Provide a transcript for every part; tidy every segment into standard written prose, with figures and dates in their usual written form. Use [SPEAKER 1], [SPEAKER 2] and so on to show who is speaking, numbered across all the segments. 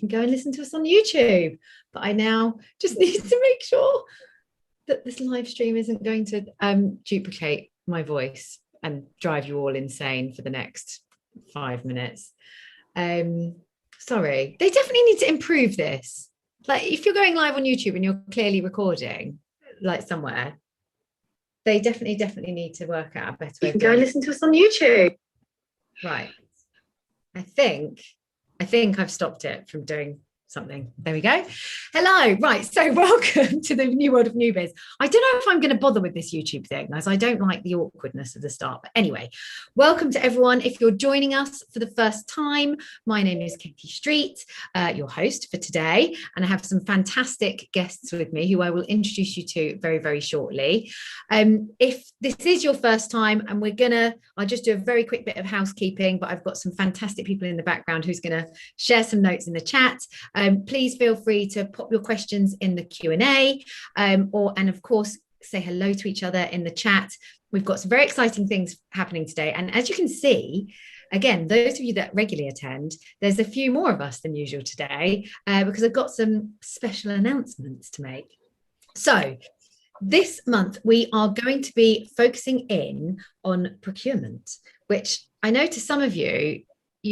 [SPEAKER 1] can go and listen to us on YouTube. But I now just need to make sure that this live stream isn't going to duplicate my voice and drive you all insane for the next 5 minutes. Sorry, they definitely need to improve this. Like, if you're going live on YouTube and you're clearly recording, like somewhere, they definitely need to work out a better way. You can go and listen to us on YouTube. Right. I think I've stopped it from doing something. There we go. Hello. Right. So welcome to the new World of New Biz. I don't know if I'm going to bother with this YouTube thing, as I don't like the awkwardness of the start. But anyway, welcome to everyone. If you're joining us for the first time, my name is Katie Street, your host for today. And I have some fantastic guests with me who I will introduce you to very, very shortly. If this is your first time, and I'll just do a very quick bit of housekeeping, but I've got some fantastic people in the background who's going to share some notes in the chat. Please feel free to pop your questions in the Q&A, and of course, say hello to each other in the chat. We've got some very exciting things happening today. And as you can see, again, those of you that regularly attend, there's a few more of us than usual today because I've got some special announcements to make. So this month, we are going to be focusing in on procurement, which I know to some of you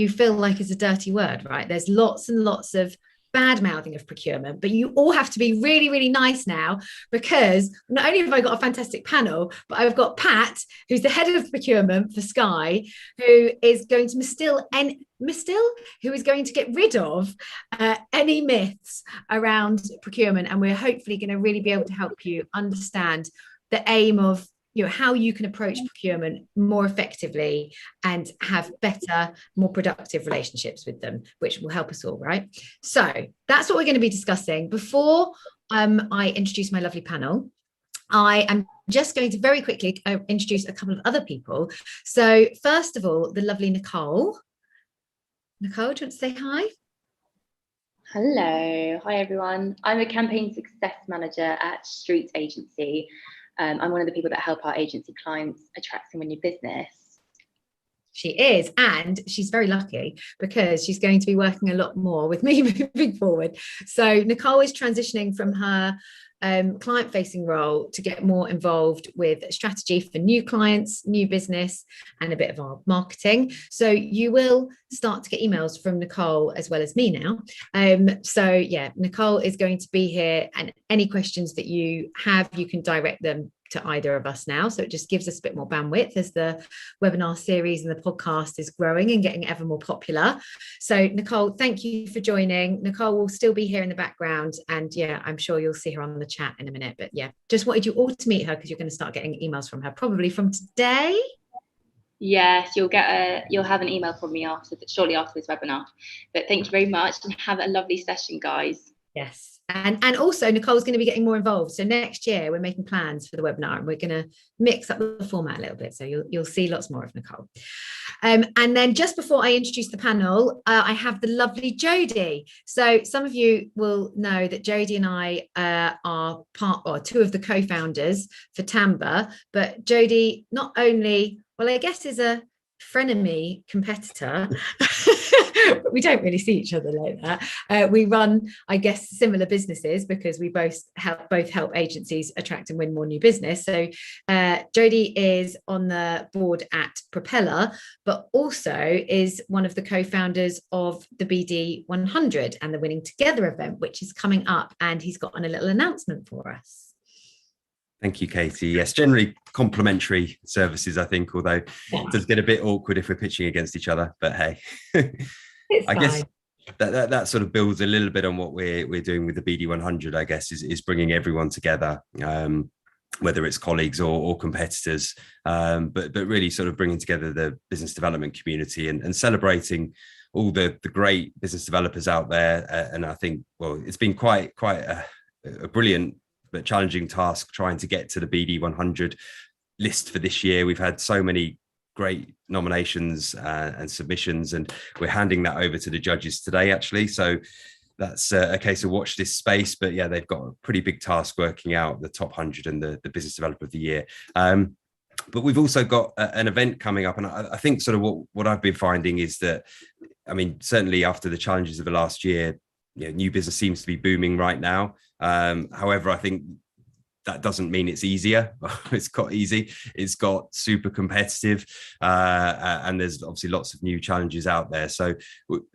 [SPEAKER 1] feel like is a dirty word, right? There's lots and lots of bad mouthing of procurement, but you all have to be really, really nice now, because not only have I got a fantastic panel, but I've got Pat, who's the head of procurement for Sky, who is going to who is going to get rid of any myths around procurement. And we're hopefully going to really be able to help you understand the aim of how you can approach procurement more effectively and have better, more productive relationships with them, which will help us all, right? So that's what we're going to be discussing. Before I introduce my lovely panel, I am just going to very quickly introduce a couple of other people. So first of all, the lovely Nicole. Nicole, do you want to say hi?
[SPEAKER 2] Hello. Hi, everyone. I'm a campaign success manager at Street Agency. I'm one of the people that help our agency clients attract and win new business.
[SPEAKER 1] She is, and she's very lucky because she's going to be working a lot more with me moving forward. So Nicole is transitioning from her client-facing role to get more involved with strategy for new clients, new business, and a bit of our marketing. So you will start to get emails from Nicole as well as me now. So yeah, Nicole is going to be here, and any questions that you have, you can direct them to either of us now. So it just gives us a bit more bandwidth as the webinar series and the podcast is growing and getting ever more popular. So Nicole, thank you for joining. Nicole will still be here in the background, and yeah, I'm sure you'll see her on the chat in a minute. But yeah, just wanted you all to meet her because you're going to start getting emails from her probably from today.
[SPEAKER 2] Yes, you'll have an email from me shortly after this webinar. But thank you very much, and have a lovely session, guys.
[SPEAKER 1] Yes. And also Nicole's going to be getting more involved. So next year we're making plans for the webinar, and we're going to mix up the format a little bit. So you'll see lots more of Nicole. And then just before I introduce the panel, I have the lovely Jodie. So some of you will know that Jodie and I are two of the co-founders for Tamba, but Jodie not only, well, I guess is a frenemy competitor, but we don't really see each other like that. We run, I guess, similar businesses because we both help agencies attract and win more new business. So Jodie is on the board at Propeller, but also is one of the co-founders of the BD 100 and the Winning Together event, which is coming up, and he's got on a little announcement for us.
[SPEAKER 3] Thank you, Katie. Yes, generally complementary services, I think, although it does get a bit awkward if we're pitching against each other. But hey, I guess that sort of builds a little bit on what we're doing with the BD 100, I guess, is bringing everyone together, whether it's colleagues or competitors, but really sort of bringing together the business development community and celebrating all the great business developers out there. And I think, well, it's been quite a brilliant but challenging task trying to get to the BD 100 list for this year. We've had so many great nominations and submissions, and we're handing that over to the judges today, actually. So that's a case of watch this space. But yeah, they've got a pretty big task working out the top 100 and the business developer of the year. But we've also got an event coming up, and I think sort of what I've been finding is that, I mean, certainly after the challenges of the last year, new business seems to be booming right now. However, I think that doesn't mean it's easier. It's got easy. It's got super competitive, and there's obviously lots of new challenges out there. So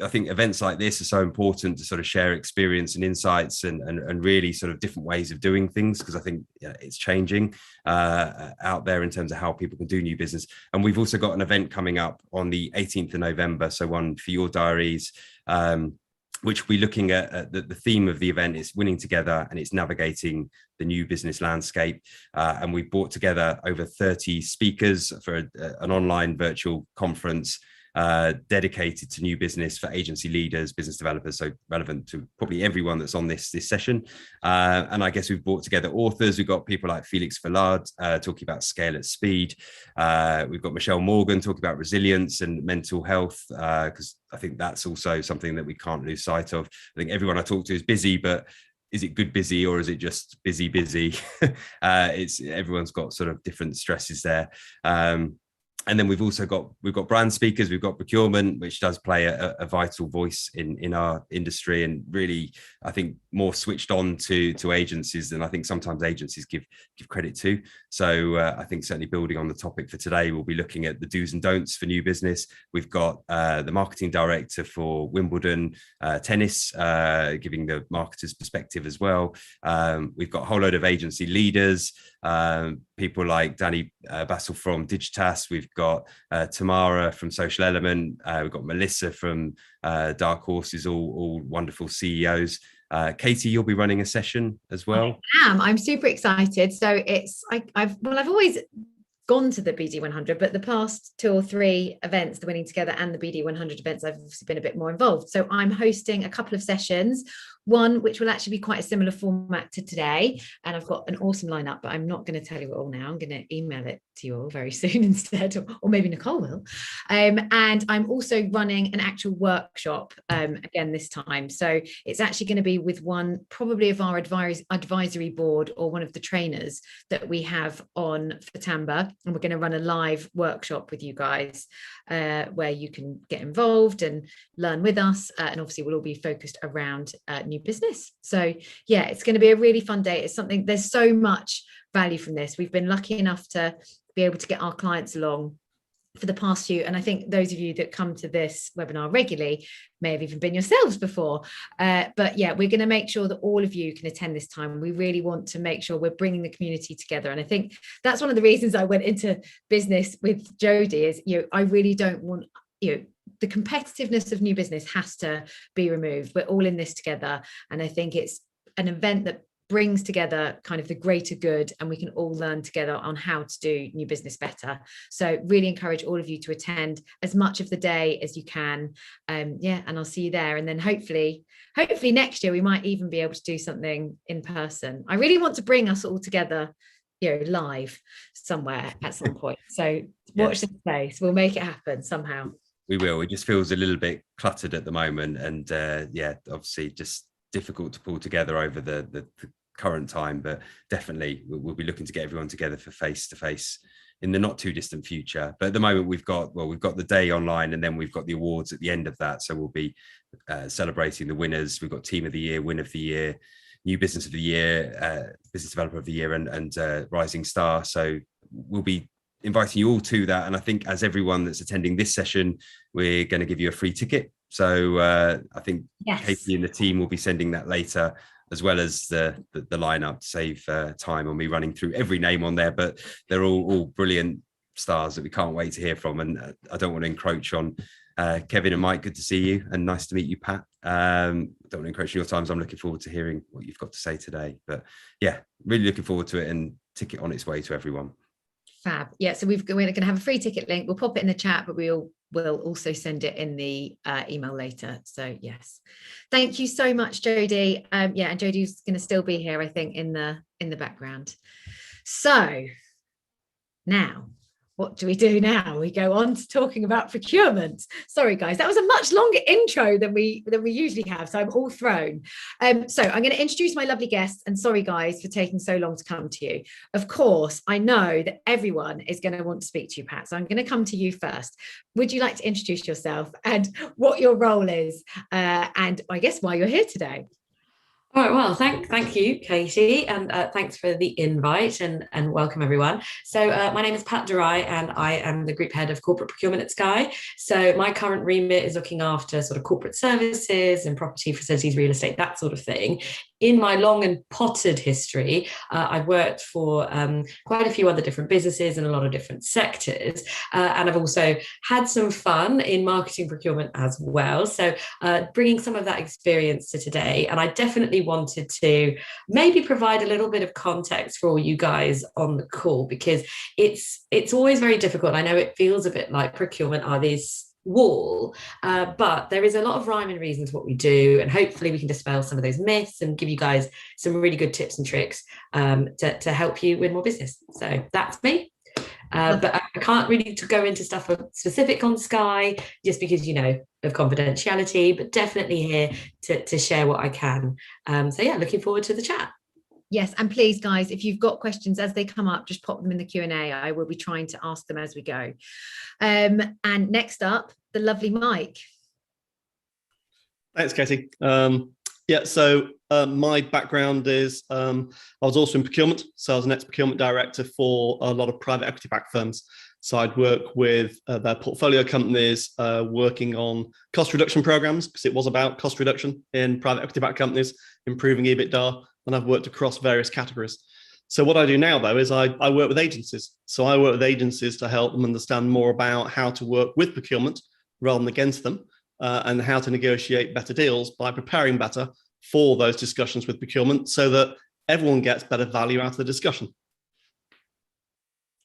[SPEAKER 3] I think events like this are so important to sort of share experience and insights and really sort of different ways of doing things, because I think it's changing out there in terms of how people can do new business. And we've also got an event coming up on the 18th of November, so one for your diaries, which we're looking at the theme of the event is winning together, and it's navigating the new business landscape. And we brought together over 30 speakers for an online virtual conference dedicated to new business for agency leaders, business developers, so relevant to probably everyone that's on this session. And I guess we've brought together authors. We've got people like Felix Villard talking about scale at speed. We've got Michelle Morgan talking about resilience and mental health, because I think that's also something that we can't lose sight of. I think everyone I talk to is busy, but is it good busy, or is it just busy? Everyone's got sort of different stresses there. And then we've got brand speakers, we've got procurement, which does play a vital voice in our industry, and really, I think, more switched on to agencies than I think sometimes agencies give credit to. So I think certainly building on the topic for today, we'll be looking at the do's and don'ts for new business. We've got the marketing director for Wimbledon tennis, giving the marketer's perspective as well. We've got a whole load of agency leaders, people like Danny Bassel from Digitas. We've got Tamara from Social Element. We've got Melissa from Dark Horses, all wonderful CEOs. Katie, you'll be running a session as well.
[SPEAKER 1] I'm super excited. So I've always gone to the BD 100, but the past 2 or 3 events, the Winning Together and the BD 100 events, I've obviously been a bit more involved. So I'm hosting a couple of sessions, one which will actually be quite a similar format to today, and I've got an awesome lineup, but I'm not going to tell you it all now. I'm going to email it to you all very soon instead, or maybe Nicole will. And I'm also running an actual workshop again this time. So it's actually going to be with one probably of our advisory board, or one of the trainers that we have on for Tamba, and we're going to run a live workshop with you guys where you can get involved and learn with us, and obviously we'll all be focused around new business. So yeah, it's going to be a really fun day. It's something, there's so much value from this. We've been lucky enough to be able to get our clients along for the past few, and I think those of you that come to this webinar regularly may have even been yourselves before, but yeah, we're going to make sure that all of you can attend this time. We really want to make sure we're bringing the community together, and I think that's one of the reasons I went into business with Jodie is, I really don't want, the competitiveness of new business has to be removed. We're all in this together, and I think it's an event that brings together kind of the greater good, and we can all learn together on how to do new business better. So really encourage all of you to attend as much of the day as you can. And I'll see you there. And then hopefully next year we might even be able to do something in person. I really want to bring us all together, live somewhere at some point. So watch this space. We'll make it happen somehow.
[SPEAKER 3] We will. It just feels a little bit cluttered at the moment, and obviously just difficult to pull together over the current time, but definitely we'll be looking to get everyone together for face-to-face in the not too distant future. But at the moment we've got the day online, and then we've got the awards at the end of that, so we'll be celebrating the winners. We've got Team of the Year, Win of the Year, New Business of the Year, Business Developer of the Year, and Rising Star. So we'll be inviting you all to that, and I think as everyone that's attending this session, we're going to give you a free ticket. So I think Katie and the team will be sending that later, as well as the lineup to save time on me running through every name on there. But they're all brilliant stars that we can't wait to hear from. And I don't want to encroach on Kevin and Mike. Good to see you, and nice to meet you, Pat. Don't want to encroach on your times. I'm looking forward to hearing what you've got to say today. But yeah, really looking forward to it, and ticket on its way to everyone.
[SPEAKER 1] Fab. Yeah, so we're going to have a free ticket link. We'll pop it in the chat, but we'll also send it in the email later. So yes, thank you so much, Jodie. And Jodie's going to still be here, I think, in the background. So now what do we do now? We go on to talking about procurement. Sorry, guys, that was a much longer intro than we usually have, so I'm all thrown. So I'm going to introduce my lovely guests, and sorry, guys, for taking so long to come to you. Of course, I know that everyone is going to want to speak to you, Pat, so I'm going to come to you first. Would you like to introduce yourself and what your role is, and I guess why you're here today?
[SPEAKER 4] All right, well, thank you, Katie, and thanks for the invite and welcome everyone. So my name is Pat Durai and I am the Group Head of Corporate Procurement at Sky. So my current remit is looking after sort of corporate services and property, facilities, real estate, that sort of thing. In my long and potted history, I've worked for quite a few other different businesses in a lot of different sectors. And I've also had some fun in marketing procurement as well. So bringing some of that experience to today. And I definitely wanted to maybe provide a little bit of context for all you guys on the call, because it's always very difficult. I know it feels a bit like procurement are these wall, but there is a lot of rhyme and reason to what we do, and hopefully we can dispel some of those myths and give you guys some really good tips and tricks to help you win more business. So that's me. But I can't really go into stuff specific on Sky just because, of confidentiality, but definitely here to share what I can. So yeah, looking forward to the chat.
[SPEAKER 1] Yes, and please, guys, if you've got questions as they come up, just pop them in the Q&A. I will be trying to ask them as we go. And next up, the lovely Mike.
[SPEAKER 5] Thanks, Katie. So my background is I was also in procurement. So I was an ex-procurement director for a lot of private equity-backed firms. So I'd work with their portfolio companies working on cost reduction programs, because it was about cost reduction in private equity-backed companies, improving EBITDA, and I've worked across various categories. So what I do now, though, is I work with agencies. So I work with agencies to help them understand more about how to work with procurement rather than against them, and how to negotiate better deals by preparing better for those discussions with procurement so that everyone gets better value out of the discussion.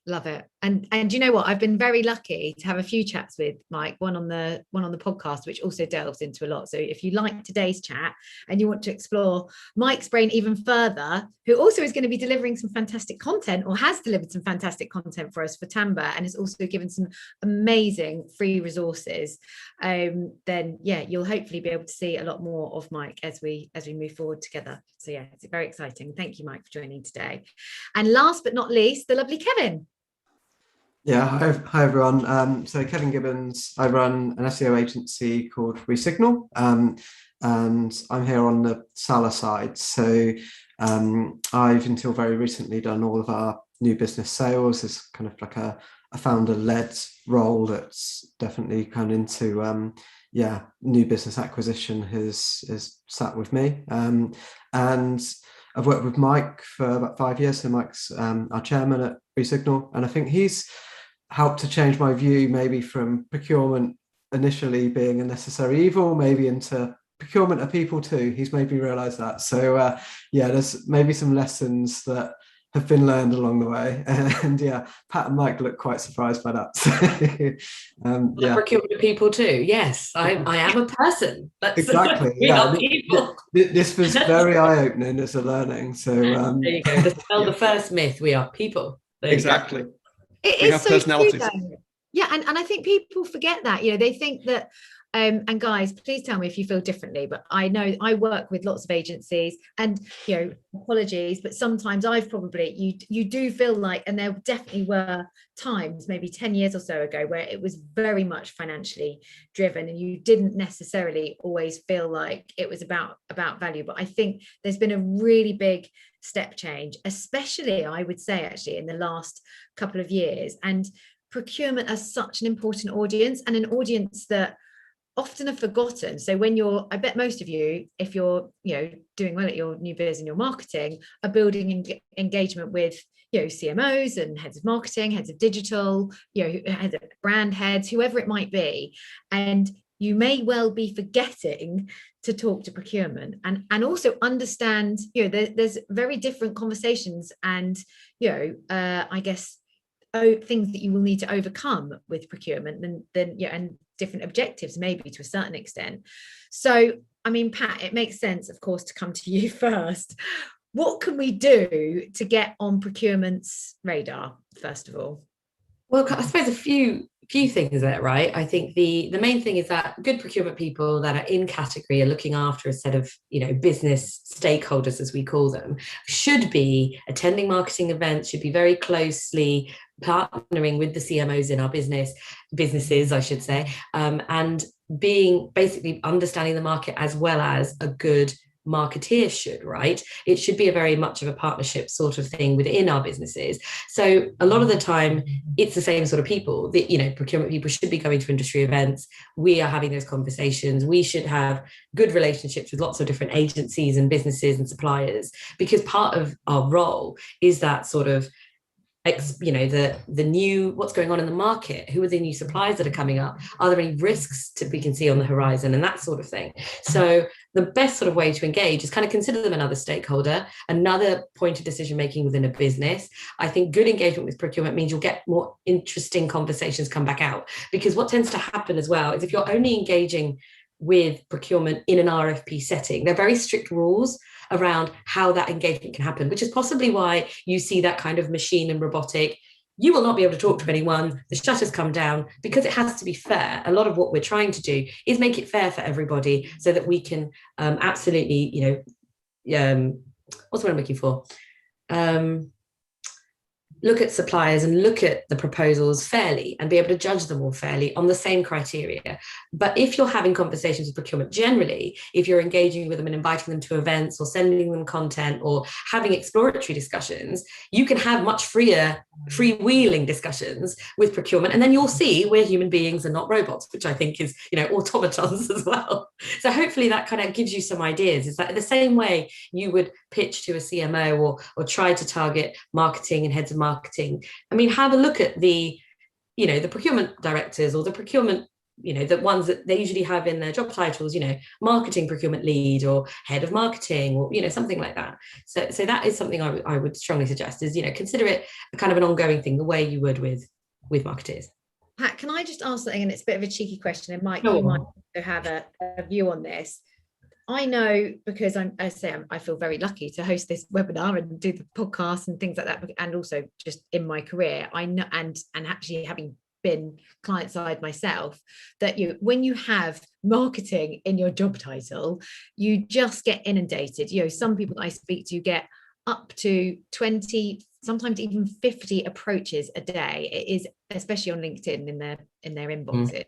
[SPEAKER 1] Love it. And you know what, I've been very lucky to have a few chats with Mike, one on the podcast, which also delves into a lot. So if you like today's chat and you want to explore Mike's brain even further, who also is going to be delivering some fantastic content, or has delivered some fantastic content for us for Tamba, and has also given some amazing free resources, then yeah, you'll hopefully be able to see a lot more of Mike as we move forward together. So yeah, it's very exciting. Thank you, Mike, for joining today. And last but not least, the lovely Kevin.
[SPEAKER 6] Yeah, hi everyone. So Kevin Gibbons, I run an SEO agency called Resignal, and I'm here on the seller side. So I've until very recently done all of our new business sales. It's kind of like a founder-led role that's definitely kind of into new business acquisition has sat with me. And I've worked with Mike for about 5 years. So Mike's our chairman at Resignal, and I think he's helped to change my view maybe from procurement initially being a necessary evil, maybe into procurement of people too. He's made me realise that. So there's maybe some lessons that have been learned along the way. And yeah, Pat and Mike look quite surprised by that. So,
[SPEAKER 4] Procurement of people too. Yes, I am a person.
[SPEAKER 6] Exactly.
[SPEAKER 4] We are people.
[SPEAKER 6] This was very eye-opening as a learning. So
[SPEAKER 4] there you go. Dispel the first myth. We are people.
[SPEAKER 5] Exactly.
[SPEAKER 1] It is so
[SPEAKER 5] personalities.
[SPEAKER 1] true, yeah, and I think people forget that. They think that, and guys, please tell me if you feel differently, but I know I work with lots of agencies, and apologies, but sometimes I've probably you do feel like, and there definitely were times maybe 10 years or so ago where it was very much financially driven, and you didn't necessarily always feel like it was about value. But I think there's been a really big step change, especially I would say actually in the last couple of years, and procurement as such an important audience, and an audience that often are forgotten. So when I bet most of you, if you're doing well at your new biz and your marketing, are building engagement with CMOs and heads of marketing, heads of digital, heads of brand heads, whoever it might be, and you may well be forgetting to talk to procurement and also understand, there's very different conversations and, I guess, things that you will need to overcome with procurement and different objectives, maybe to a certain extent. So, I mean, Pat, it makes sense, of course, to come to you first. What can we do to get on procurement's radar, first of all?
[SPEAKER 4] Well, I suppose a few things there, right? I think the main thing is that good procurement people that are in category are looking after a set of, business stakeholders, as we call them, should be attending marketing events, should be very closely partnering with the CMOs in our businesses, I should say, and being basically understanding the market as well as a good marketeer should, right? It should be a very much of a partnership sort of thing within our businesses. So a lot of the time it's the same sort of people that, procurement people should be going to industry events. We are having those conversations. We should have good relationships with lots of different agencies and businesses and suppliers, because part of our role is that sort of the new, what's going on in the market, who are the new suppliers that are coming up, are there any risks we can see on the horizon, and that sort of thing. So the best sort of way to engage is kind of consider them another stakeholder, another point of decision making within a business. I think good engagement with procurement means you'll get more interesting conversations come back out, because what tends to happen as well is if you're only engaging with procurement in an RFP setting, there are very strict rules around how that engagement can happen, which is possibly why you see that kind of machine and robotic. You will not be able to talk to anyone. The shutters come down, because it has to be fair. A lot of what we're trying to do is make it fair for everybody, so that we can absolutely, what's what I'm looking for? Look at suppliers and look at the proposals fairly and be able to judge them all fairly on the same criteria. But if you're having conversations with procurement generally, if you're engaging with them and inviting them to events or sending them content or having exploratory discussions, you can have much freewheeling discussions with procurement. And then you'll see we're human beings and not robots, which I think is, automatons as well. So hopefully that kind of gives you some ideas. Is that the same way you would pitch to a CMO or try to target marketing and heads of marketing? I mean, have a look at the procurement directors or the procurement, the ones that they usually have in their job titles, marketing procurement lead or head of marketing, or, something like that. So that is something I would strongly suggest is, consider it a kind of an ongoing thing, the way you would with marketeers.
[SPEAKER 1] Pat, can I just ask something? And it's a bit of a cheeky question. You might have a view on this. I know, because I feel very lucky to host this webinar and do the podcast and things like that, and also just in my career, I know, and actually having been client side myself, that when you have marketing in your job title, you just get inundated. Some people that I speak to get up to 20, sometimes even 50 approaches a day. It is, especially on LinkedIn, in their inboxes.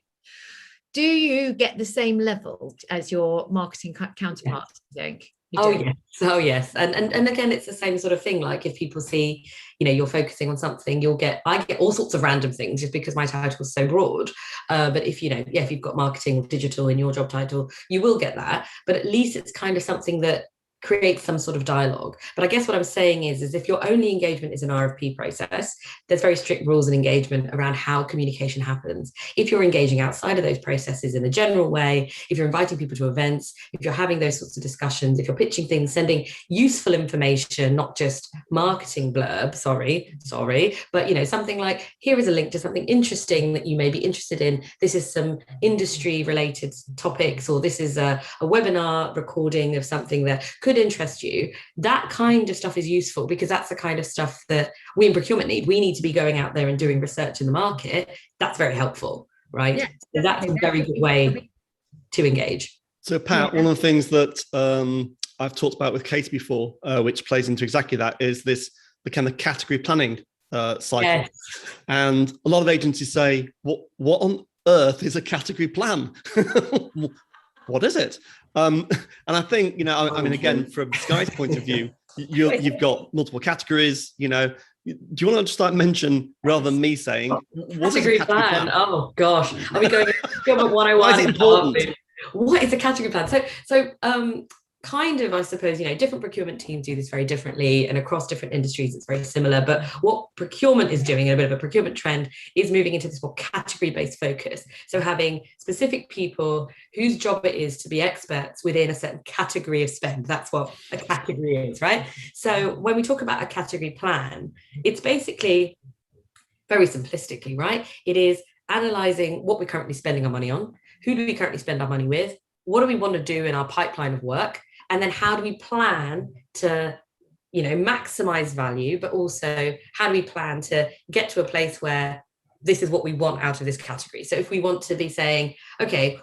[SPEAKER 1] Do you get the same level as your marketing counterparts, I think?
[SPEAKER 4] Yes. And again, it's the same sort of thing. Like if people see, you're focusing on something, I get all sorts of random things just because my title is so broad. But if you've got marketing or digital in your job title, you will get that. But at least it's kind of something that create some sort of dialogue. But I guess what I'm saying is if your only engagement is an RFP process, there's very strict rules and engagement around how communication happens. If you're engaging outside of those processes in a general way, if you're inviting people to events, if you're having those sorts of discussions, if you're pitching things, sending useful information, not just marketing blurb, sorry, but something like, here is a link to something interesting that you may be interested in. This is some industry related topics, or this is a webinar recording of something that could interest you. That kind of stuff is useful, because that's the kind of stuff that we in procurement need. We need to be going out there and doing research in the market. That's very helpful, right? Yeah, so that's a very good way to engage.
[SPEAKER 5] So Pat, one of the things that I've talked about with Kate before, which plays into exactly that, is this the kind of category planning cycle. Yes. And a lot of agencies say, what on earth is a category plan? What is it? And I think, I mean, again, from Sky's point of view, you've got multiple categories, do you want to just mention, rather than me saying, what is a category plan?
[SPEAKER 4] Oh gosh, are we going Procurement 101?
[SPEAKER 5] Why is it important?
[SPEAKER 4] What is a category plan? So kind of, I suppose, different procurement teams do this very differently, and across different industries it's very similar. But what procurement is doing, a bit of a procurement trend, is moving into this more category-based focus. So having specific people whose job it is to be experts within a certain category of spend. That's what a category is, right? So when we talk about a category plan, it's basically, very simplistically, right? It is analysing what we're currently spending our money on, who do we currently spend our money with, what do we want to do in our pipeline of work, and then how do we plan to, maximize value, but also how do we plan to get to a place where this is what we want out of this category. So if we want to be saying, okay,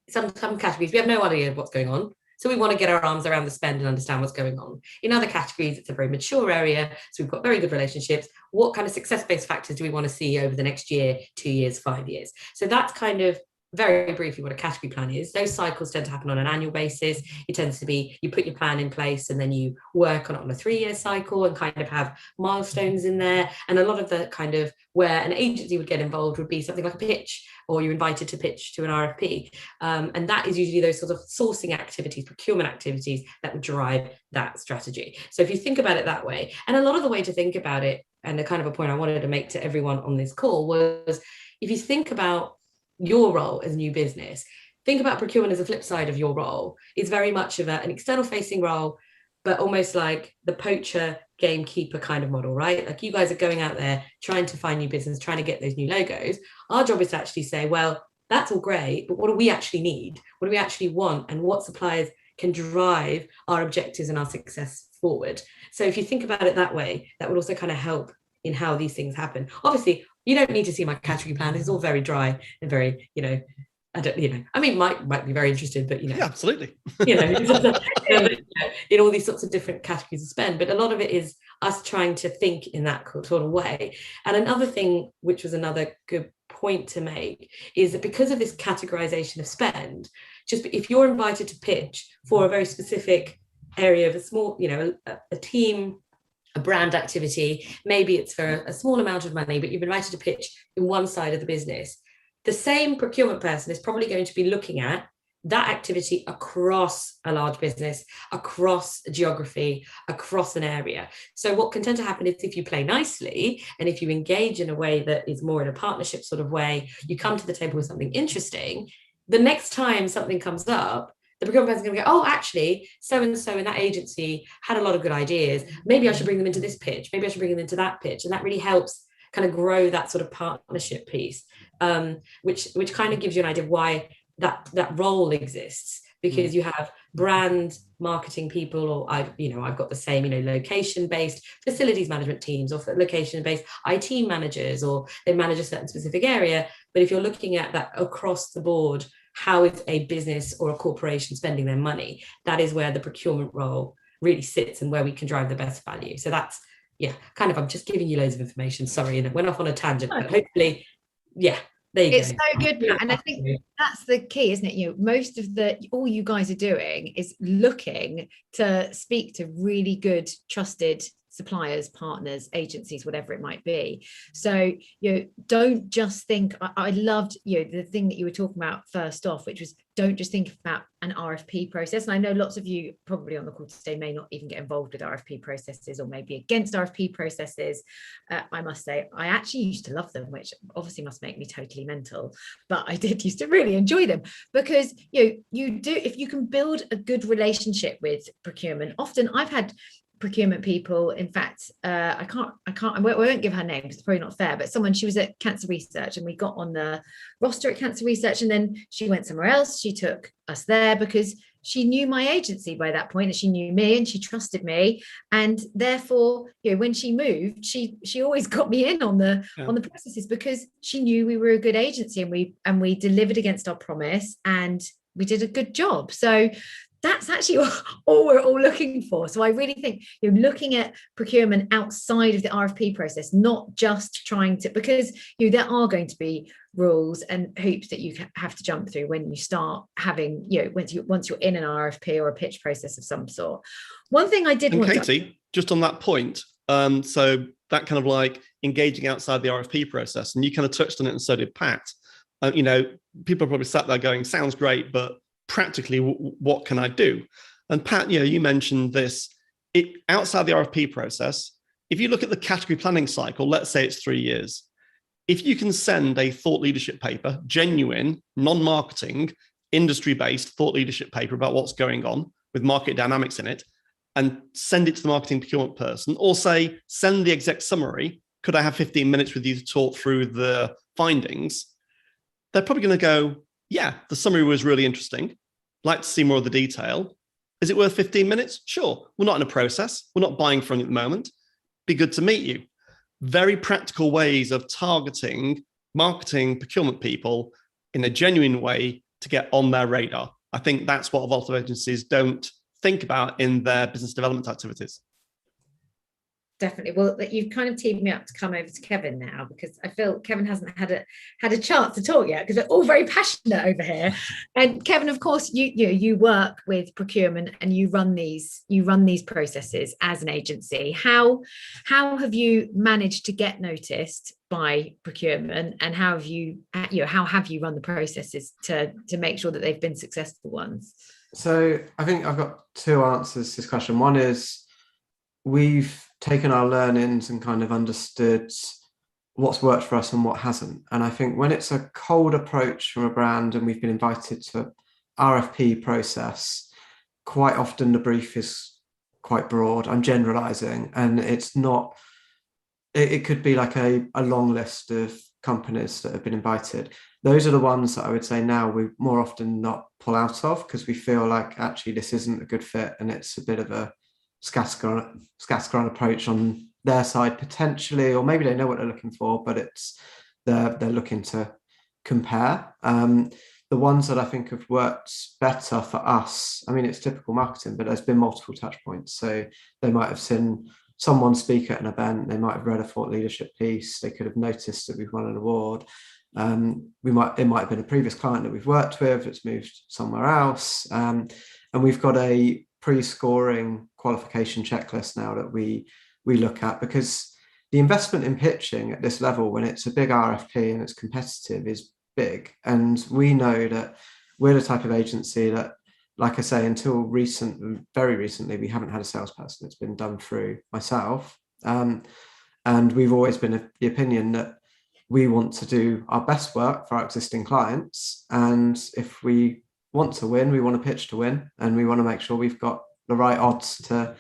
[SPEAKER 4] some categories, we have no idea what's going on. So we want to get our arms around the spend and understand what's going on. In other categories, it's a very mature area. So we've got very good relationships. What kind of success-based factors do we want to see over the next year, 2 years, 5 years? So that's kind of very briefly what a category plan is. Those cycles tend to happen on an annual basis. It tends to be, you put your plan in place and then you work on it on a 3-year cycle and kind of have milestones in there. And a lot of the kind of where an agency would get involved would be something like a pitch, or you're invited to pitch to an RFP. And that is usually those sort of sourcing activities, procurement activities that would drive that strategy. So if you think about it that way, and a lot of the way to think about it, and the kind of a point I wanted to make to everyone on this call was, if you think about your role as a new business, think about procurement as a flip side of your role. It's very much of an external facing role, but almost like the poacher gamekeeper kind of model, right? Like you guys are going out there trying to find new business, trying to get those new logos. Our job is to actually say, well, that's all great, but what do we actually need? What do we actually want? And what suppliers can drive our objectives and our success forward? So if you think about it that way, that would also kind of help in how these things happen. Obviously, you don't need to see my category plan. It's all very dry and very, I don't, I mean, might be very interested, but,
[SPEAKER 5] Yeah, absolutely.
[SPEAKER 4] In all these sorts of different categories of spend. But a lot of it is us trying to think in that sort of way. And another thing, which was another good point to make, is that because of this categorization of spend, just if you're invited to pitch for a very specific area of a small, a team, a brand activity, maybe it's for a small amount of money, but you've been invited to pitch in one side of the business, the same procurement person is probably going to be looking at that activity across a large business, across a geography, across an area. So what can tend to happen is, if you play nicely and if you engage in a way that is more in a partnership sort of way, you come to the table with something interesting, the next time something comes up, the procurement person is going to go, oh, actually, so-and-so in that agency had a lot of good ideas. Maybe I should bring them into this pitch. Maybe I should bring them into that pitch. And that really helps kind of grow that sort of partnership piece, which kind of gives you an idea of why that role exists, because you have brand marketing people, or I've got the same, location-based facilities management teams, or location-based IT managers, or they manage a certain specific area. But if you're looking at that across the board, how is a business or a corporation spending their money? That is where the procurement role really sits and where we can drive the best value. So that's, I'm just giving you loads of information. Sorry, and it went off on a tangent, but hopefully, there you go.
[SPEAKER 1] It's so good, Pat. And I think that's the key, isn't it? Most of all you guys are doing is looking to speak to really good, trusted suppliers, partners, agencies, whatever it might be. So, don't just think, I loved, the thing that you were talking about first off, which was, don't just think about an RFP process. And I know lots of you probably on the call today may not even get involved with RFP processes, or maybe against RFP processes. I must say, I actually used to love them, which obviously must make me totally mental, but I did used to really enjoy them, because, you do, if you can build a good relationship with procurement. Often I've had procurement people, in fact, I won't give her name because it's probably not fair, but she was at Cancer Research and we got on the roster at Cancer Research, and then she went somewhere else. She took us there because she knew my agency by that point, and she knew me and she trusted me, and therefore, when she moved, she always got me in on the processes, because she knew we were a good agency, and we delivered against our promise and we did a good job. So that's actually all we're all looking for. So I really think you're looking at procurement outside of the RFP process, not just trying to, because there are going to be rules and hoops that you have to jump through when you start having, once you're in an RFP or a pitch process of some sort. One thing I did want
[SPEAKER 5] Katie, just on that point, so that kind of like engaging outside the RFP process, and you kind of touched on it, and so did Pat. People are probably sat there going, sounds great, but practically what can I do? And Pat, you mentioned this, outside the RFP process, if you look at the category planning cycle, let's say it's 3 years, if you can send a thought leadership paper, genuine, non-marketing, industry-based thought leadership paper about what's going on with market dynamics in it, and send it to the marketing procurement person, or say, send the exec summary, could I have 15 minutes with you to talk through the findings? They're probably going to go, yeah, the summary was really interesting. Like to see more of the detail. Is it worth 15 minutes? Sure. We're not in a process. We're not buying from you at the moment. Be good to meet you. Very practical ways of targeting marketing, procurement people in a genuine way to get on their radar. I think that's what a lot of agencies don't think about in their business development activities.
[SPEAKER 1] Definitely. Well, you've kind of teed me up to come over to Kevin now, because I feel Kevin hasn't had a chance to talk yet, because we're all very passionate over here. And Kevin, of course, you work with procurement and you run these processes as an agency. How have you managed to get noticed by procurement, and how have you run the processes to make sure that they've been successful ones?
[SPEAKER 6] So I think I've got two answers to this question. One is, we've taken our learnings and kind of understood what's worked for us and what hasn't. And I think when it's a cold approach from a brand and we've been invited to RFP process, quite often the brief is quite broad. I'm generalizing, and it's not, it could be like a long list of companies that have been invited. Those are the ones that I would say now we more often not pull out of, because we feel like actually this isn't a good fit, and it's a bit of a scattergun approach on their side potentially, or maybe they know what they're looking for, but it's they're looking to compare. The ones that I think have worked better for us, I mean, it's typical marketing, but there's been multiple touch points. So they might have seen someone speak at an event, they might have read a thought leadership piece, they could have noticed that we've won an award. It might have been a previous client that we've worked with that's moved somewhere else, and we've got a pre-scoring qualification checklist now that we look at, because the investment in pitching at this level, when it's a big RFP and it's competitive, is big. And we know that we're the type of agency that, like I say, until very recently, we haven't had a salesperson. It's been done through myself. And we've always been of the opinion that we want to do our best work for our existing clients. And if we want to win, we want to pitch to win, and we want to make sure we've got the right odds to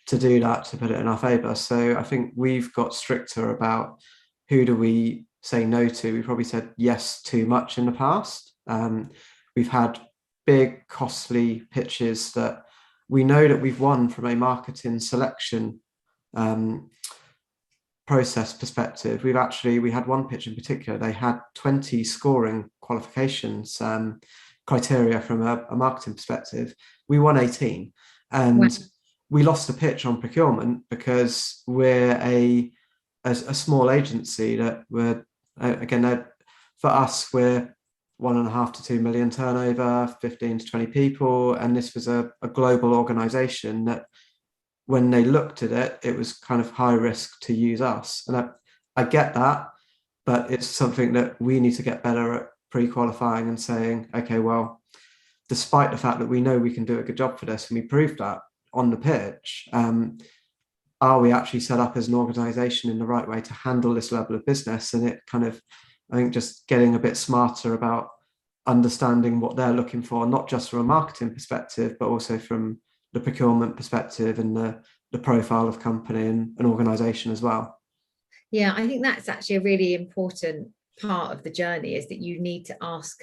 [SPEAKER 6] do that, to put it in our favor. So I think we've got stricter about who do we say no to. We probably said yes too much in the past. We've had big costly pitches that we know that we've won from a marketing selection process perspective. We had one pitch in particular, they had 20 scoring qualifications criteria from a marketing perspective. We won 18, and wow. We lost the pitch on procurement because we're a small agency that we're, again, for us, we're 1.5 to 2 million turnover, 15 to 20 people, and this was a global organization that when they looked at it, it was kind of high risk to use us. And I get that, but it's something that we need to get better at pre-qualifying and saying, okay, well, despite the fact that we know we can do a good job for this, and we proved that on the pitch, are we actually set up as an organization in the right way to handle this level of business? And it kind of, I think, just getting a bit smarter about understanding what they're looking for, not just from a marketing perspective, but also from the procurement perspective and the profile of company and an organization as well.
[SPEAKER 1] Yeah, I think that's actually a really important part of the journey, is that you need to ask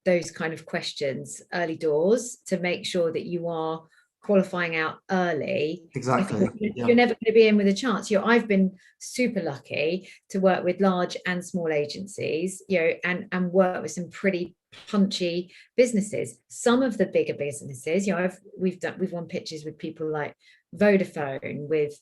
[SPEAKER 1] those kind of questions early doors to make sure that you are qualifying out early.
[SPEAKER 6] Exactly.
[SPEAKER 1] You're never going to be in with a chance. I've been super lucky to work with large and small agencies, and work with some pretty punchy businesses. Some of the bigger businesses, we've won pitches with people like Vodafone, with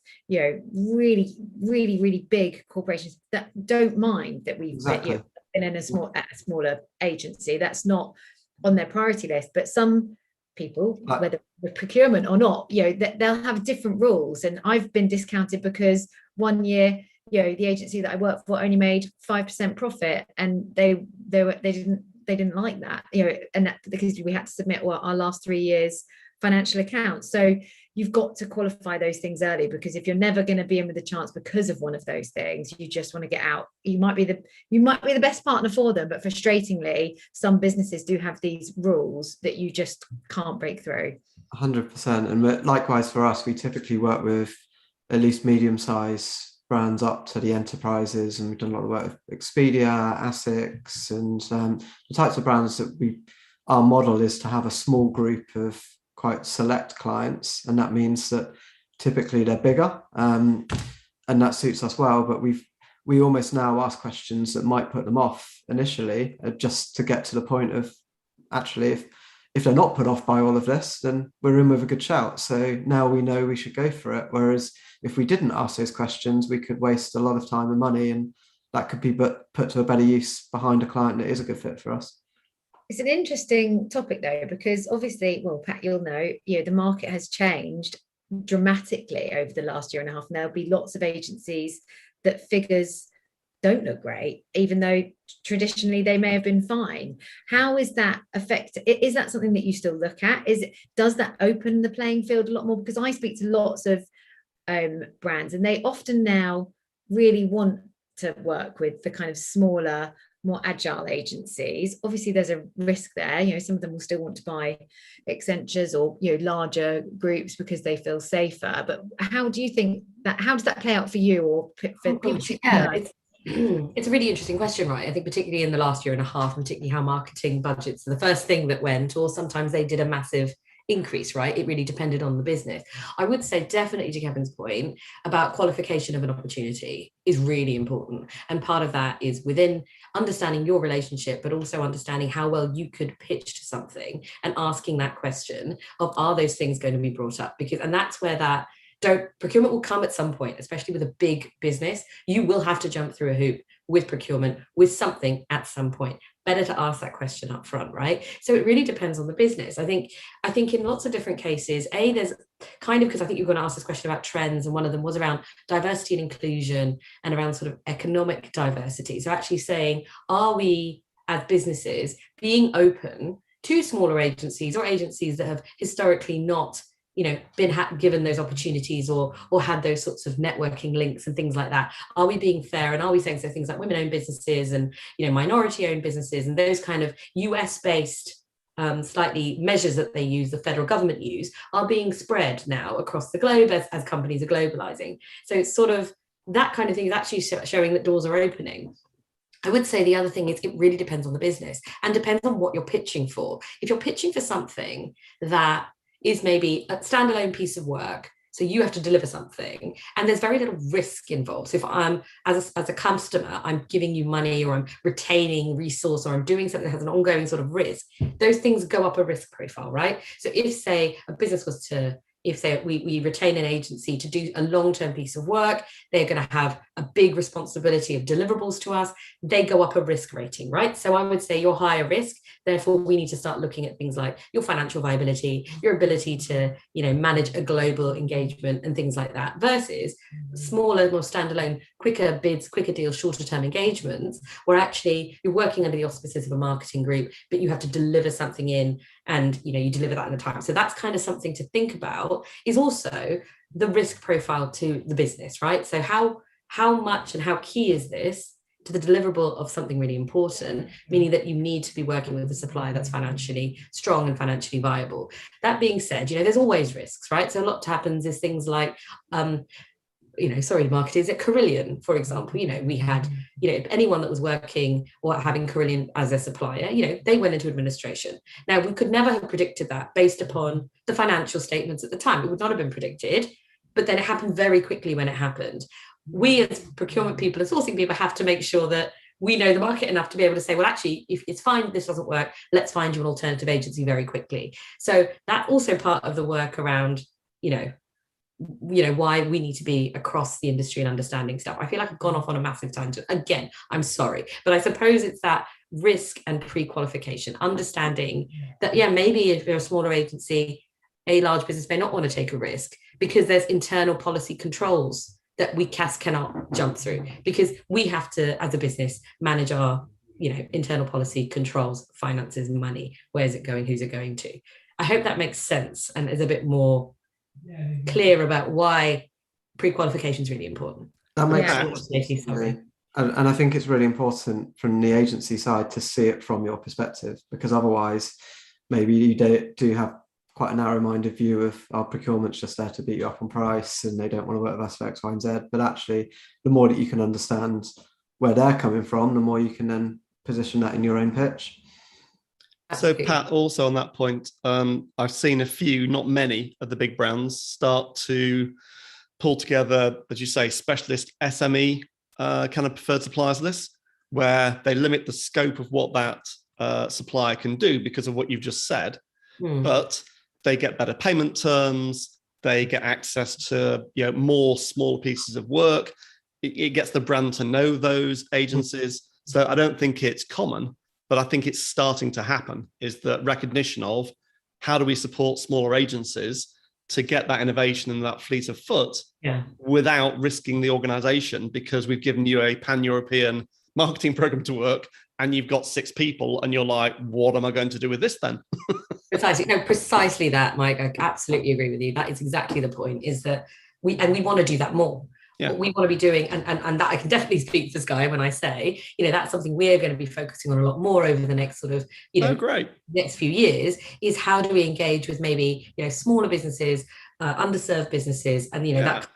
[SPEAKER 1] really big corporations that don't mind that we've been in a smaller agency. That's not on their priority list. But some people, whether with procurement or not, they'll have different rules. And I've been discounted because one year, the agency that I worked for only made 5% profit, and they didn't like that, and that because we had to submit our last 3 years financial accounts. So you've got to qualify those things early, because if you're never going to be in with a chance because of one of those things, you just want to get out. You might be the best partner for them, but frustratingly, some businesses do have these rules that you just can't break through.
[SPEAKER 6] 100%. And likewise for us, we typically work with at least medium-sized brands up to the enterprises, and we've done a lot of work with Expedia, ASICS, and the types of brands that our model is to have a small group of quite select clients, and that means that typically they're bigger, and that suits us well. But we almost now ask questions that might put them off initially, just to get to the point of actually, if they're not put off by all of this, then we're in with a good shout. So now we know we should go for it. Whereas if we didn't ask those questions, we could waste a lot of time and money, and that could be put to a better use behind a client that is a good fit for us.
[SPEAKER 1] It's an interesting topic though, because obviously, well, Pat, you'll know, the market has changed dramatically over the last year and a half, and there'll be lots of agencies that figures don't look great, even though traditionally they may have been fine. How is that affect? Is that something that you still look at? Does that open the playing field a lot more? Because I speak to lots of brands, and they often now really want to work with the kind of smaller, more agile agencies. Obviously there's a risk there, some of them will still want to buy Accentures or larger groups because they feel safer. But how do you think that, how does that play out for you, or for people?
[SPEAKER 4] It's a really interesting question, right? I think particularly in the last year and a half, particularly how marketing budgets are the first thing that went, or sometimes they did a massive increase, right? It really depended on the business. I would say definitely, to Kevin's point about qualification of an opportunity is really important. And part of that is within understanding your relationship, but also understanding how well you could pitch to something and asking that question of, are those things going to be brought up? And that's where procurement will come at some point, especially with a big business. You will have to jump through a hoop with procurement with something at some point. Better to ask that question up front, right? So it really depends on the business. I think in lots of different cases, there's kind of, because I think you're going to ask this question about trends, and one of them was around diversity and inclusion and around sort of economic diversity. So actually saying, are we as businesses being open to smaller agencies or agencies that have historically not been given those opportunities or had those sorts of networking links and things like that? Are we being fair? And are we saying things like women-owned businesses and minority-owned businesses and those kind of US-based slightly measures that they use, the federal government use, are being spread now across the globe as companies are globalizing? So it's sort of that kind of thing is actually showing that doors are opening. I would say the other thing is it really depends on the business and depends on what you're pitching for. If you're pitching for something that is maybe a standalone piece of work, so you have to deliver something and there's very little risk involved. So if I'm as a customer, I'm giving you money, or I'm retaining resource, or I'm doing something that has an ongoing sort of risk, those things go up a risk profile, right? So if, say, a business was to, if say we retain an agency to do a long-term piece of work, they're going to have a big responsibility of deliverables to us, they go up a risk rating, right? So I would say you're higher risk, therefore we need to start looking at things like your financial viability, your ability to manage a global engagement and things like that, versus smaller, more standalone, quicker bids, quicker deals, shorter term engagements, where actually you're working under the auspices of a marketing group, but you have to deliver something in, and you deliver that in the time. So that's kind of something to think about, is also the risk profile to the business, right? So how much and how key is this to the deliverable of something really important, meaning that you need to be working with a supplier that's financially strong and financially viable. That being said, there's always risks, right? So a lot happens is things like marketers at Carillion, for example, we had, anyone that was working or having Carillion as a supplier, they went into administration. Now, we could never have predicted that based upon the financial statements at the time. It would not have been predicted, but then it happened very quickly when it happened. We as procurement people and sourcing people have to make sure that we know the market enough to be able to say, well, actually, if it's fine, this doesn't work, let's find you an alternative agency very quickly. So that's also part of the work around, why we need to be across the industry and understanding stuff. I feel like I've gone off on a massive tangent. Again, I'm sorry, but I suppose it's that risk and pre-qualification, understanding that, maybe if you're a smaller agency, a large business may not want to take a risk because there's internal policy controls that we cannot jump through, because we have to, as a business, manage our, internal policy controls, finances, money. Where's it going? Who's it going to? I hope that makes sense and is a bit more clear about why pre-qualification is really important.
[SPEAKER 6] That makes sense. And I think it's really important from the agency side to see it from your perspective, because otherwise maybe you do have quite a narrow-minded view of our procurement's just there to beat you up on price and they don't want to work with us for X, Y, and Z. But actually, the more that you can understand where they're coming from, the more you can then position that in your own pitch.
[SPEAKER 5] So Pat, also on that point, I've seen a few, not many, of the big brands start to pull together, as you say, specialist SME kind of preferred suppliers list, where they limit the scope of what that supplier can do because of what you've just said, but they get better payment terms, they get access to more small pieces of work. It gets the brand to know those agencies. So I don't think it's common, but I think it's starting to happen, is the recognition of how do we support smaller agencies to get that innovation and that fleet of foot without risking the organization, because we've given you a pan-European marketing program to work and you've got 6 people and you're like, what am I going to do with this then?
[SPEAKER 4] Precisely that, Mike. I absolutely agree with you. That is exactly the point, is that we want to do that more. What we want to be doing, and that I can definitely speak for Sky when I say, that's something we're going to be focusing on a lot more over the next sort of, next few years, is how do we engage with maybe, smaller businesses, underserved businesses, and, that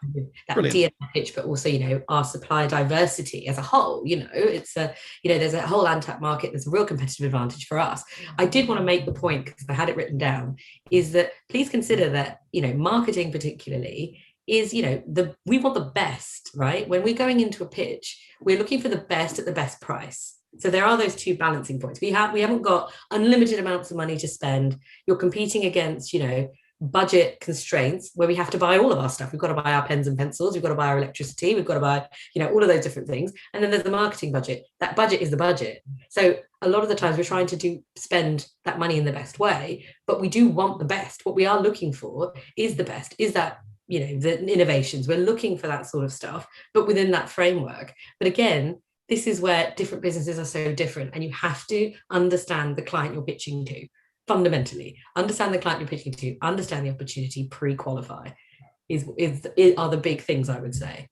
[SPEAKER 4] DNA pitch, but also, our supplier diversity as a whole, it's a, there's a whole untapped market. There's a real competitive advantage for us. I did want to make the point, because I had it written down, is that please consider that, marketing particularly is, we want the best, right? When we're going into a pitch, we're looking for the best at the best price. So there are those two balancing points. We haven't got unlimited amounts of money to spend. You're competing against, budget constraints where we have to buy all of our stuff. We've got to buy our pens and pencils. We've got to buy our electricity. We've got to buy, all of those different things. And then there's the marketing budget. That budget is the budget. So a lot of the times we're trying to spend that money in the best way, but we do want the best. What we are looking for is the best, is that, the innovations. We're looking for that sort of stuff, but within that framework. But again, this is where different businesses are so different, and you have to understand the client you're pitching to. Fundamentally, understand the client you're pitching to, understand the opportunity, pre-qualify are the big things, I would say.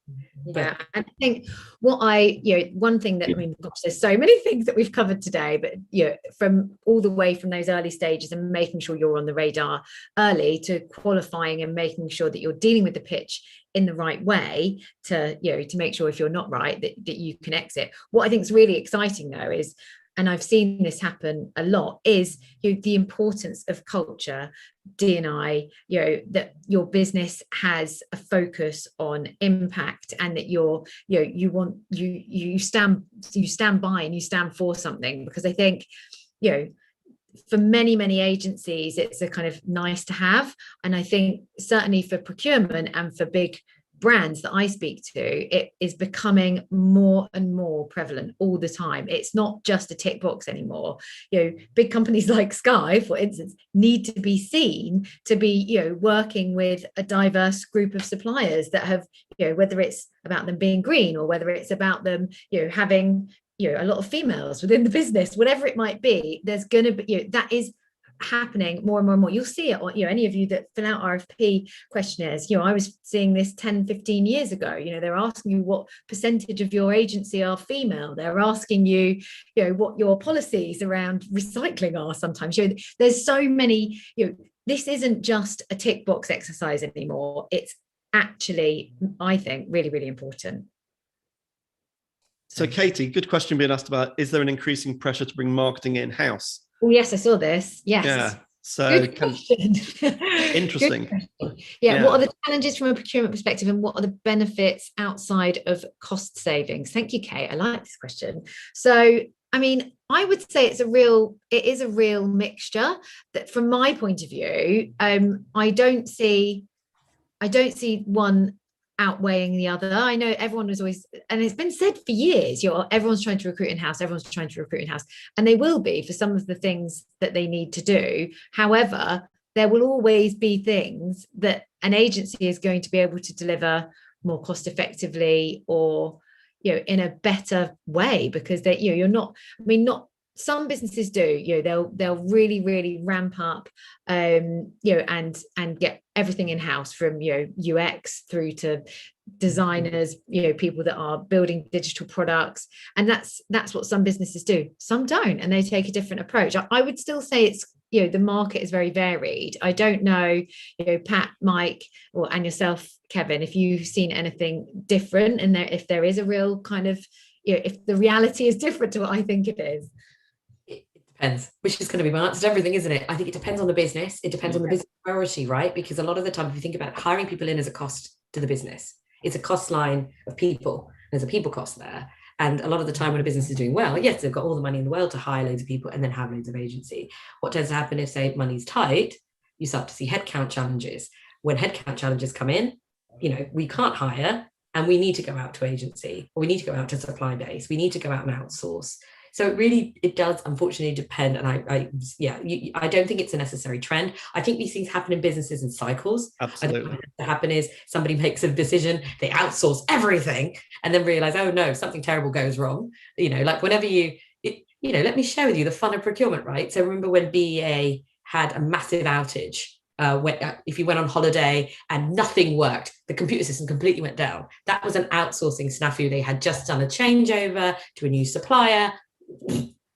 [SPEAKER 1] Yeah, and I think one thing that, gosh, there's so many things that we've covered today, but from all the way from those early stages and making sure you're on the radar early, to qualifying and making sure that you're dealing with the pitch in the right way, to make sure if you're not right that you can exit. What I think is really exciting though is, and I've seen this happen a lot, is the importance of culture, D&I, that your business has a focus on impact, and that you stand by and you stand for something. Because I think, for many agencies, it's a kind of nice to have. And I think certainly for procurement and for big brands that I speak to, it is becoming more and more prevalent all the time. It's not just a tick box anymore. Big companies like Sky, for instance, need to be seen to be, working with a diverse group of suppliers that have, whether it's about them being green or whether it's about them, having, a lot of females within the business, whatever it might be, there's going to be, that is happening more and more and more. You'll see it on, any of you that fill out RFP questionnaires. I was seeing this 10-15 years ago. They're asking you what percentage of your agency are female. They're asking you, what your policies around recycling are sometimes. There's so many, this isn't just a tick box exercise anymore. It's actually, I think, really, really important.
[SPEAKER 5] So Katie, good question being asked about, is there an increasing pressure to bring marketing in-house?
[SPEAKER 1] Oh, yes, I saw this. Yes.
[SPEAKER 5] Yeah. So interesting.
[SPEAKER 1] Yeah. What are the challenges from a procurement perspective, and what are the benefits outside of cost savings? Thank you, Kate. I like this question. So, I would say it is a real mixture. That from my point of view, I don't see one outweighing the other. I know everyone was always, and it's been said for years, everyone's trying to recruit in-house, and they will be for some of the things that they need to do. However, there will always be things that an agency is going to be able to deliver more cost effectively, or in a better way, because that you're not, some businesses do, they'll really ramp up, and get everything in-house, from UX through to designers, people that are building digital products, and that's what some businesses do. Some don't, and they take a different approach. I would still say it's, the market is very varied. I don't know, Pat, Mike, and yourself, Kevin, if you've seen anything different, and if there is a real kind of, if the reality is different to what I think it is.
[SPEAKER 4] Depends, which is going to be my answer to everything, isn't it? I think it depends on the business. It depends on the business priority, right? Because a lot of the time, if you think about hiring people in as a cost to the business, it's a cost line of people. There's a people cost there. And a lot of the time when a business is doing well, yes, they've got all the money in the world to hire loads of people and then have loads of agency. What tends to happen if, say, money's tight, you start to see headcount challenges. When headcount challenges come in, we can't hire and we need to go out to agency, or we need to go out to supply base. We need to go out and outsource. So it does unfortunately depend. And I don't think it's a necessary trend. I think these things happen in businesses in cycles.
[SPEAKER 5] Absolutely.
[SPEAKER 4] I think what happen is somebody makes a decision, they outsource everything and then realize, oh no, something terrible goes wrong. Like whenever let me share with you the fun of procurement, right? So remember when BEA had a massive outage, if you went on holiday and nothing worked, the computer system completely went down. That was an outsourcing snafu. They had just done a changeover to a new supplier.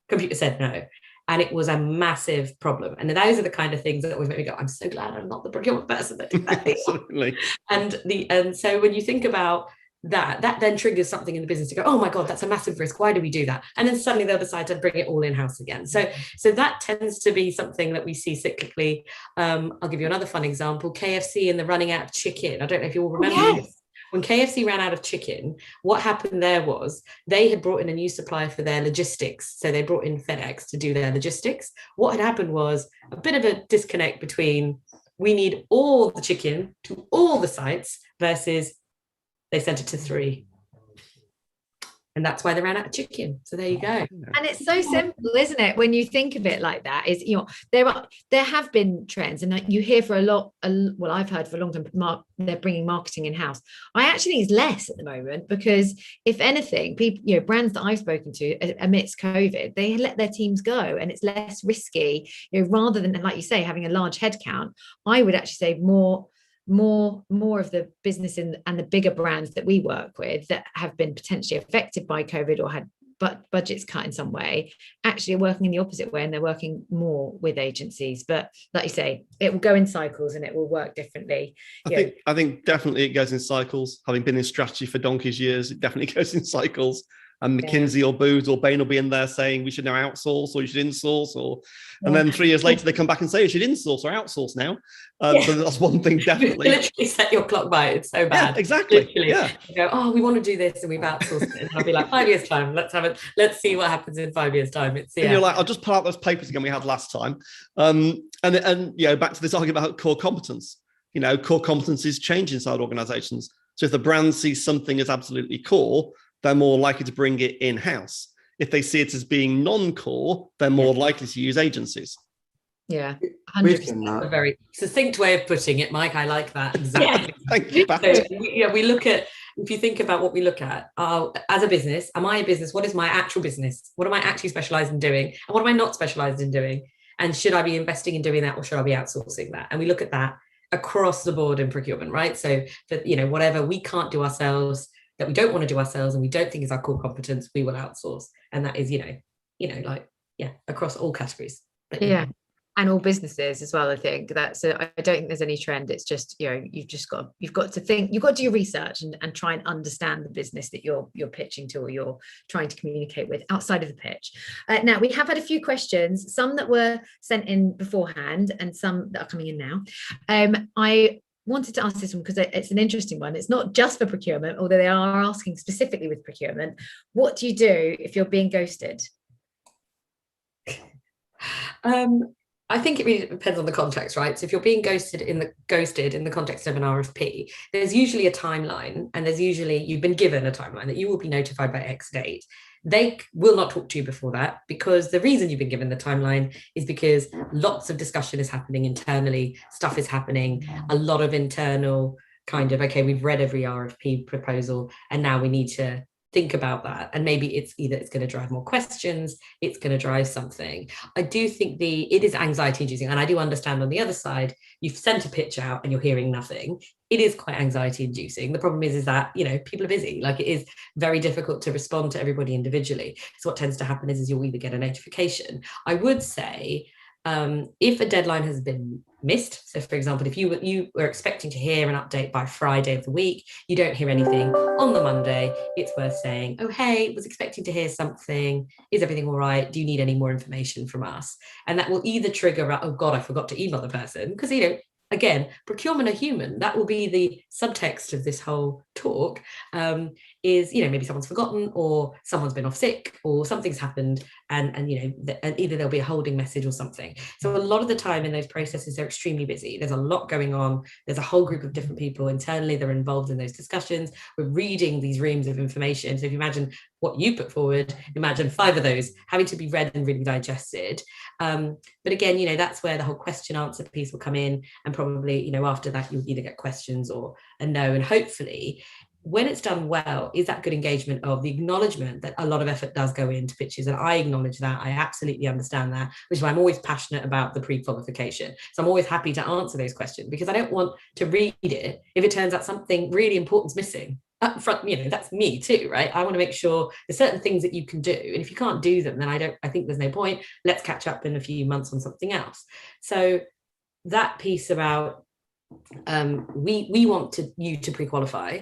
[SPEAKER 4] Computer said no, and it was a massive problem. And those are the kind of things that always make me go, I'm so glad I'm not the procurement person that did that.
[SPEAKER 5] Absolutely.
[SPEAKER 4] And so when you think about that then triggers something in the business to go, oh my God, that's a massive risk. Why do we do that? And then suddenly the other side to bring it all in-house again. So that tends to be something that we see cyclically. I'll give you another fun example. KFC and the running out of chicken. I don't know if you all remember this. When KFC ran out of chicken, what happened there was they had brought in a new supplier for their logistics. So they brought in FedEx to do their logistics. What had happened was a bit of a disconnect between we need all the chicken to all the sites versus they sent it to 3. And that's why they ran out of chicken. So there you go.
[SPEAKER 1] And it's so simple, isn't it? When you think of it like that, is there have been trends, and you hear for I've heard for a long time, they're bringing marketing in house. I actually think it's less at the moment, because if anything, people, brands that I've spoken to amidst COVID, they let their teams go, and it's less risky. Rather than, like you say, having a large headcount, I would actually say more of the business and the bigger brands that we work with that have been potentially affected by COVID or had budgets cut in some way, actually are working in the opposite way, and they're working more with agencies. But like you say, it will go in cycles and it will work differently.
[SPEAKER 5] I think definitely it goes in cycles. Having been in strategy for donkey's years, it definitely goes in cycles. And McKinsey or Booz or Bain will be in there saying we should now outsource or you should insource, and then 3 years later they come back and say you should insource or outsource now. So that's one thing definitely.
[SPEAKER 4] You literally set your clock by it. It's so bad.
[SPEAKER 5] Yeah, exactly.
[SPEAKER 4] Literally.
[SPEAKER 5] Yeah.
[SPEAKER 4] You go, oh, we want to do this and we've outsourced it. And I'll be like, 5 years time. Let's see what happens in 5 years time. And
[SPEAKER 5] you're like, I'll just pull out those papers again we had last time. And back to this argument about core competence. Core competencies change inside organizations. So if the brand sees something as absolutely core, they're more likely to bring it in-house. If they see it as being non-core, they're more likely to use agencies.
[SPEAKER 1] Yeah,
[SPEAKER 4] 100%. A very succinct way of putting it, Mike. I like that. Exactly.
[SPEAKER 5] Thank you.
[SPEAKER 4] So, we look at, if you think about what we look at, as a business, am I a business? What is my actual business? What am I actually specialized in doing? And what am I not specialized in doing? And should I be investing in doing that, or should I be outsourcing that? And we look at that across the board in procurement, right? So for, whatever we can't do ourselves, that we don't want to do ourselves and we don't think is our core competence, we will outsource. And that is, across all categories. But,
[SPEAKER 1] and all businesses as well. I think that's I don't think there's any trend. It's just, you've got to think, you've got to do your research and try and understand the business that you're pitching to, or you're trying to communicate with outside of the pitch. Now we have had a few questions, some that were sent in beforehand and some that are coming in now. I wanted to ask this one because it's an interesting one. It's not just for procurement, although they are asking specifically with procurement. What do you do if you're being ghosted?
[SPEAKER 4] I think it really depends on the context, right? So if you're being ghosted in the context of an RFP, there's usually a timeline, and you've been given a timeline that you will be notified by X date. They will not talk to you before that, because the reason you've been given the timeline is because lots of discussion is happening internally, stuff is happening, a lot of internal kind of, okay, we've read every RFP proposal and now we need to think about that. And maybe it's going to drive more questions, it's going to drive something. I do think it is anxiety inducing, and I do understand on the other side, you've sent a pitch out and you're hearing nothing. It is quite anxiety inducing. The problem is that, people are busy. Like, it is very difficult to respond to everybody individually. So what tends to happen is you'll either get a notification. I would say, if a deadline has been missed, so for example, if you were expecting to hear an update by Friday of the week, you don't hear anything on the Monday, it's worth saying, oh, hey, was expecting to hear something. Is everything all right? Do you need any more information from us? And that will either trigger, oh God, I forgot to email the person, because again, procurement are human. That will be the subtext of this whole talk, is, maybe someone's forgotten, or someone's been off sick, or something's happened, and either there'll be a holding message or something. So a lot of the time in those processes, they're extremely busy. There's a lot going on. There's a whole group of different people internally that are involved in those discussions. We're reading these reams of information. So if you imagine what you put forward, imagine 5 of those having to be read and really digested. But again, that's where the whole question answer piece will come in, and probably, after that, you'll either get questions or a no. And hopefully, when it's done well, is that good engagement of the acknowledgement that a lot of effort does go into pitches. And I acknowledge that. I absolutely understand that, which is why I'm always passionate about the pre-qualification. So I'm always happy to answer those questions, because I don't want to read it if it turns out something really important's missing up front. That's me too, right? I want to make sure there's certain things that you can do. And if you can't do them, then I think there's no point. Let's catch up in a few months on something else. So that piece about we want you to pre-qualify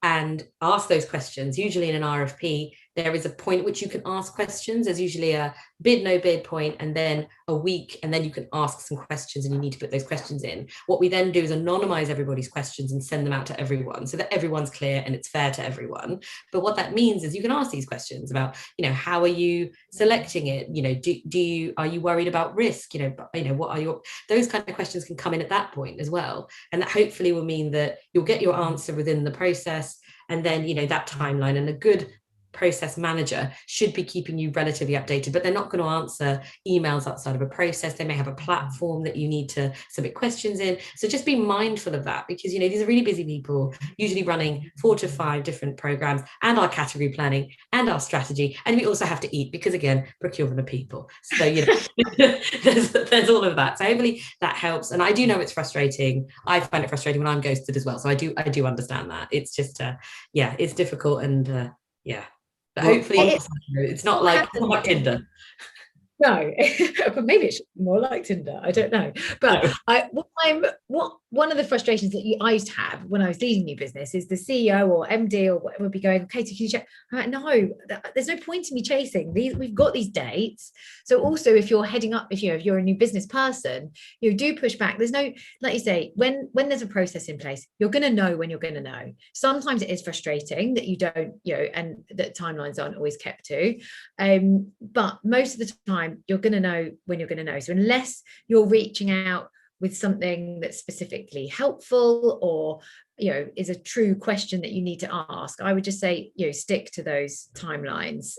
[SPEAKER 4] and ask those questions. Usually in an RFP, there is a point at which you can ask questions. There's usually a bid, no bid point, and then a week, and then you can ask some questions, and you need to put those questions in. What we then do is anonymize everybody's questions and send them out to everyone, so that everyone's clear and it's fair to everyone. But what that means is you can ask these questions about, how are you selecting it? Are you worried about risk? What are your, those kind of questions can come in at that point as well. And that hopefully will mean that you'll get your answer within the process. And then, that timeline, and a good process manager should be keeping you relatively updated, but they're not going to answer emails outside of a process. They may have a platform that you need to submit questions in. So just be mindful of that, because, these are really busy people, usually running 4 to 5 different programs, and our category planning and our strategy. And we also have to eat, because again, procurement are people. So, there's all of that. So hopefully that helps. And I do know it's frustrating. I find it frustrating when I'm ghosted as well. So I do understand that. It's just, it's difficult, and but hopefully it's not like Tinder.
[SPEAKER 1] No, but maybe it should be more like Tinder. I don't know. But one of the frustrations that I used to have when I was leading new business is the CEO or MD or whatever would be going, okay, so can you check? I'm like, no, there's no point in me chasing these. We've got these dates. So also, if you're heading up, if you're a new business person, you do push back. There's no, like you say, when there's a process in place, you're going to know when you're going to know. Sometimes it is frustrating that you don't, and that timelines aren't always kept to. But most of the time, you're going to know when you're going to know. So unless you're reaching out with something that's specifically helpful, or is a true question that you need to ask, I would just say stick to those timelines,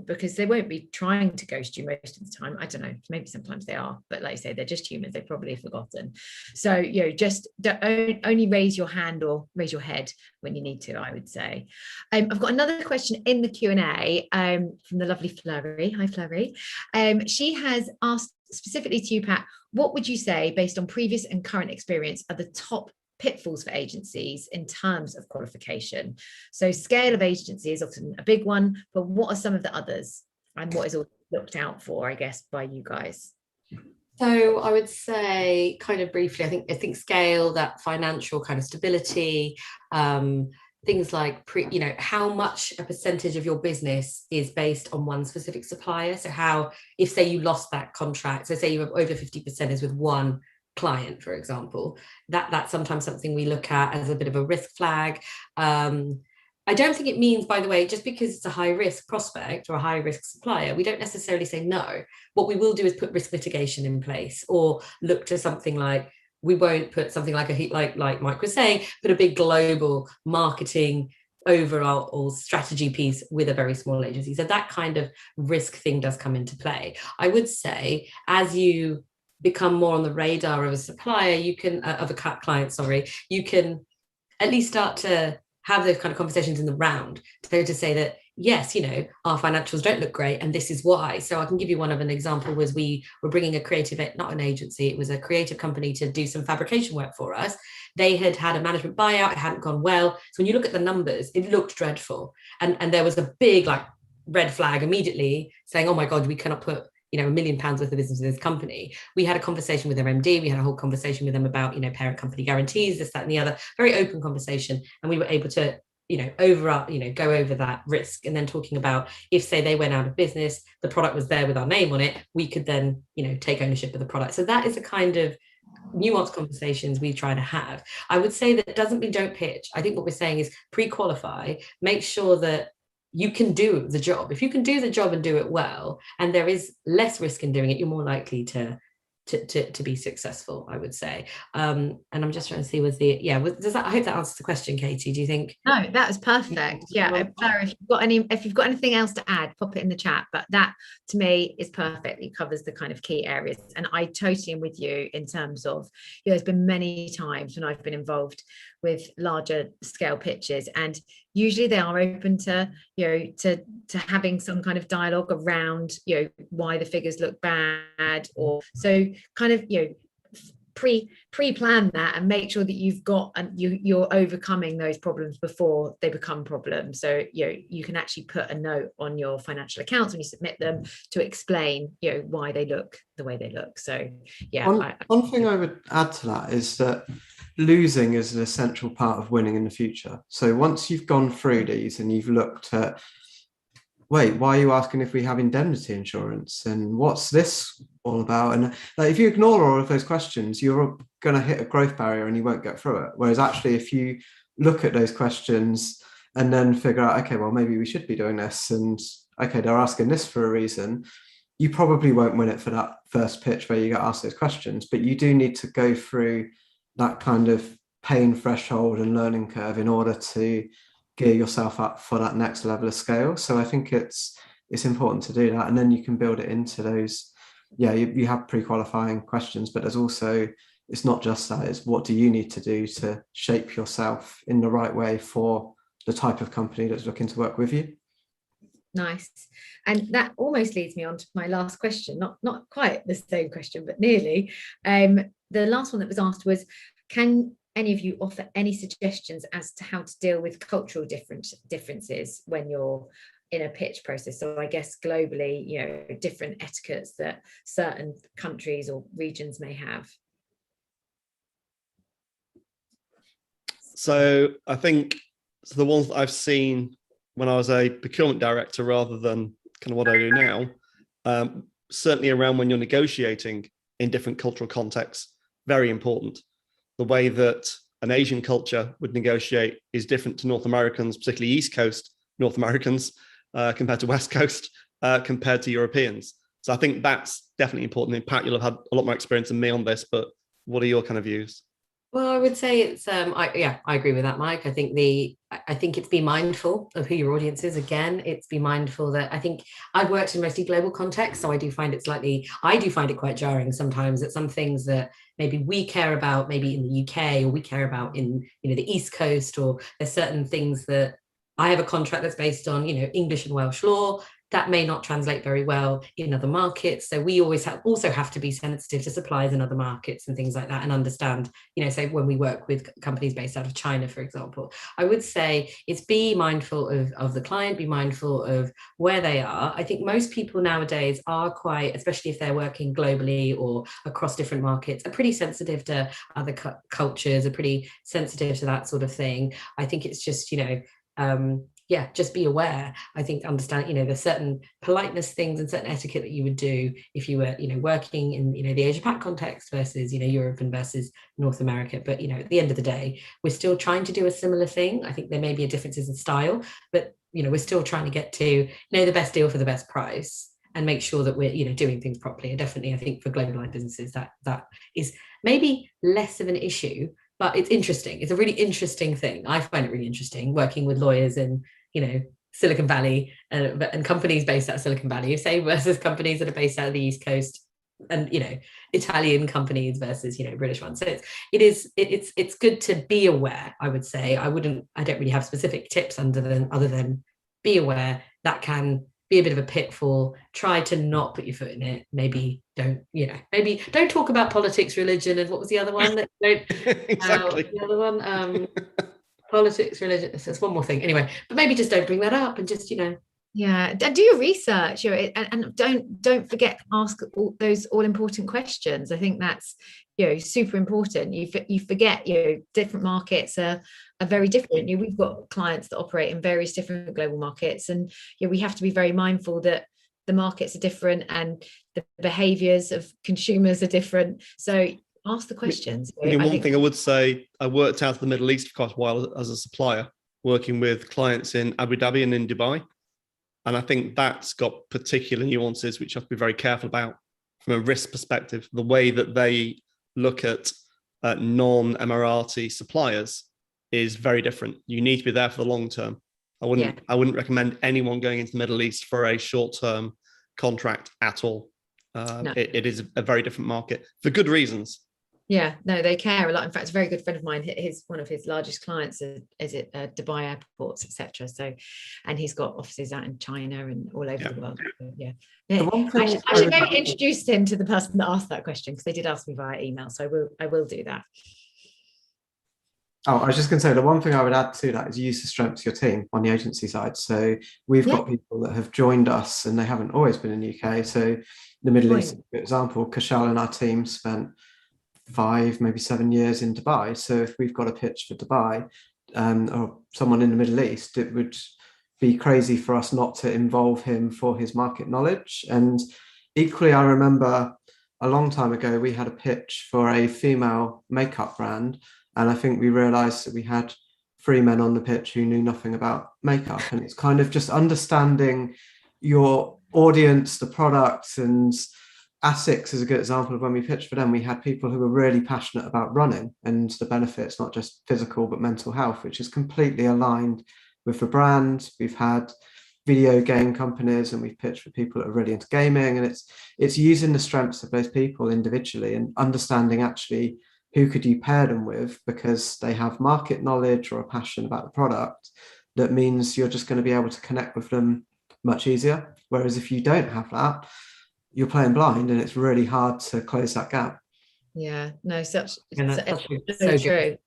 [SPEAKER 1] because they won't be trying to ghost you most of the time. I don't know, maybe sometimes they are, but like I say, they're just humans. They've probably forgotten. So just only raise your hand or raise your head when you need to, I would say. I've got another question in the Q&A from the lovely Flurry. Hi Flurry. She has asked specifically to you, Pat, what would you say, based on previous and current experience, are the top pitfalls for agencies in terms of qualification? So scale of agency is often a big one, but what are some of the others, and what is all looked out for, I guess, by you guys?
[SPEAKER 4] So I would say, kind of briefly, I think scale, that financial kind of stability, things like how much a percentage of your business is based on one specific supplier. So how, if say you lost that contract, so say you have over 50% is with one client, for example, that's sometimes something we look at as a bit of a risk flag. I don't think it means, by the way, just because it's a high risk prospect or a high risk supplier, we don't necessarily say no. What we will do is put risk mitigation in place, or look to something like, we won't put something like like Mike was saying, put a big global marketing overall or strategy piece with a very small agency. So that kind of risk thing does come into play. I would say, as you become more on the radar of a supplier, you can of a client, you can at least start to have those kind of conversations in the round, so to say that, yes, our financials don't look great, and this is why. So I can give you an example. Was we were bringing a creative, not an agency, it was a creative company to do some fabrication work for us. They had a management buyout, it hadn't gone well. So when you look at the numbers, it looked dreadful, and there was a big red flag immediately saying, oh my God, we cannot put £1 million worth of business in this company. We had a conversation with their MD. We had a whole conversation with them about, parent company guarantees, this, that, and the other, very open conversation. And we were able to, go over that risk. And then talking about, if say they went out of business, the product was there with our name on it, we could then, take ownership of the product. So that is a kind of nuanced conversations we try to have. I would say that doesn't mean don't pitch. I think what we're saying is pre-qualify, make sure that you can do the job. If you can do the job and do it well, and there is less risk in doing it, you're more likely to be successful, I would say. And I'm just trying to see does that, I hope that answers the question, Katie. Do you think?
[SPEAKER 1] No, that was perfect. Yeah, Clara, if you've got anything else to add, pop it in the chat. But that to me is perfect. It covers the kind of key areas. And I totally am with you in terms of, there's been many times when I've been involved with larger scale pitches, and usually they are open to, to having some kind of dialogue around, why the figures look bad, or so kind of, pre-plan that and make sure that you've got, and you're overcoming those problems before they become problems. So you can actually put a note on your financial accounts when you submit them to explain why they look the way they look. So yeah,
[SPEAKER 6] one thing I would add to that is that losing is an essential part of winning in the future. So once you've gone through these and you've looked at, wait, why are you asking if we have indemnity insurance, and what's this all about? And if you ignore all of those questions, you're going to hit a growth barrier and you won't get through it. Whereas actually, if you look at those questions and then figure out, okay, well, maybe we should be doing this, and okay, they're asking this for a reason, you probably won't win it for that first pitch where you get asked those questions. But you do need to go through that kind of pain threshold and learning curve in order to gear yourself up for that next level of scale. So I think it's important to do that, and then you can build it into those. You have pre-qualifying questions, but there's also, it's not just that, it's what do you need to do to shape yourself in the right way for the type of company that's looking to work with you.
[SPEAKER 1] Nice. And that almost leads me on to my last question, not quite the same question, but nearly. The last one that was asked was, can any of you offer any suggestions as to how to deal with cultural differences when you're in a pitch process? So I guess globally, different etiquettes that certain countries or regions may have.
[SPEAKER 5] So I think the ones that I've seen when I was a procurement director rather than kind of what I do now, certainly around when you're negotiating in different cultural contexts, very important. The way that an Asian culture would negotiate is different to North Americans, particularly East Coast North Americans, compared to West Coast, compared to Europeans. So I think that's definitely important. In Pat, you'll have had a lot more experience than me on this, but what are your kind of views?
[SPEAKER 4] Well, I would say it's I agree with that, Mike. I think it's be mindful of who your audience is. Again, it's be mindful that I think I've worked in mostly global contexts, so I do find it quite jarring sometimes that some things that maybe we care about, maybe in the UK, or we care about in the East Coast, or there's certain things that I have a contract that's based on English and Welsh law that may not translate very well in other markets. So we always also have to be sensitive to suppliers in other markets and things like that, and understand, say when we work with companies based out of China, for example, I would say it's be mindful of the client, be mindful of where they are. I think most people nowadays are quite, especially if they're working globally or across different markets, are pretty sensitive to other cultures, are pretty sensitive to that sort of thing. I think it's just, just be aware. I think understand, there's certain politeness things and certain etiquette that you would do if you were, working in, the Asia Pac context versus, Europe and versus North America. But, at the end of the day, we're still trying to do a similar thing. I think there may be a differences in style, but, we're still trying to get to, the best deal for the best price and make sure that we're, doing things properly. And definitely, I think for globalized businesses, that is maybe less of an issue. But it's interesting. It's a really interesting thing. I find it really interesting working with lawyers in, Silicon Valley and companies based out of Silicon Valley, say, versus companies that are based out of the East Coast, and Italian companies versus British ones. So it's good to be aware. I would say I don't really have specific tips other than be aware. That can be a bit of a pitfall. Try to not put your foot in it. Maybe don't talk about politics, religion, and what was the other one that
[SPEAKER 5] exactly
[SPEAKER 4] the other one politics, religion. There's one more thing anyway, but maybe just don't bring that up and just and
[SPEAKER 1] do your research, and don't forget to ask all those all important questions. I think that's super important. You forget different markets are very different. We've got clients that operate in various different global markets, and we have to be very mindful that the markets are different and the behaviors of consumers are different. So ask the questions.
[SPEAKER 5] One thing I would say, I worked out of the Middle East for quite a while as a supplier, working with clients in Abu Dhabi and in Dubai. And I think that's got particular nuances, which you have to be very careful about from a risk perspective. The way that they look at non-Emirati suppliers is very different. You need to be there for the long term. I wouldn't recommend anyone going into the Middle East for a short-term contract at all. No. It is a very different market for good reasons.
[SPEAKER 1] Yeah, no, they care a lot. In fact, a very good friend of mine, one of his largest clients is at Dubai airports, etc. So, and he's got offices out in China and all over the world. So, yeah. I should maybe introduce him to the person that asked that question, because they did ask me via email. So I will do that.
[SPEAKER 6] Oh, I was just going to say, the one thing I would add to that is use the strengths of your team on the agency side. So we've got people that have joined us and they haven't always been in the UK. So the Middle East, for example, Kashal and our team spent 5, maybe 7 years in Dubai. So if we've got a pitch for Dubai or someone in the Middle East, it would be crazy for us not to involve him for his market knowledge. And equally, I remember a long time ago, we had a pitch for a female makeup brand. And I think we realized that we had 3 men on the pitch who knew nothing about makeup. And it's kind of just understanding your audience, the product. And ASICS is a good example of when we pitched for them. We had people who were really passionate about running and the benefits, not just physical, but mental health, which is completely aligned with the brand. We've had video game companies and we've pitched for people that are really into gaming. And it's using the strengths of those people individually and understanding actually who could you pair them with, because they have market knowledge or a passion about the product. That means you're just going to be able to connect with them much easier. Whereas if you don't have that, you're playing blind and it's really hard to close that gap.
[SPEAKER 1] Yeah, no, so
[SPEAKER 4] so
[SPEAKER 1] true.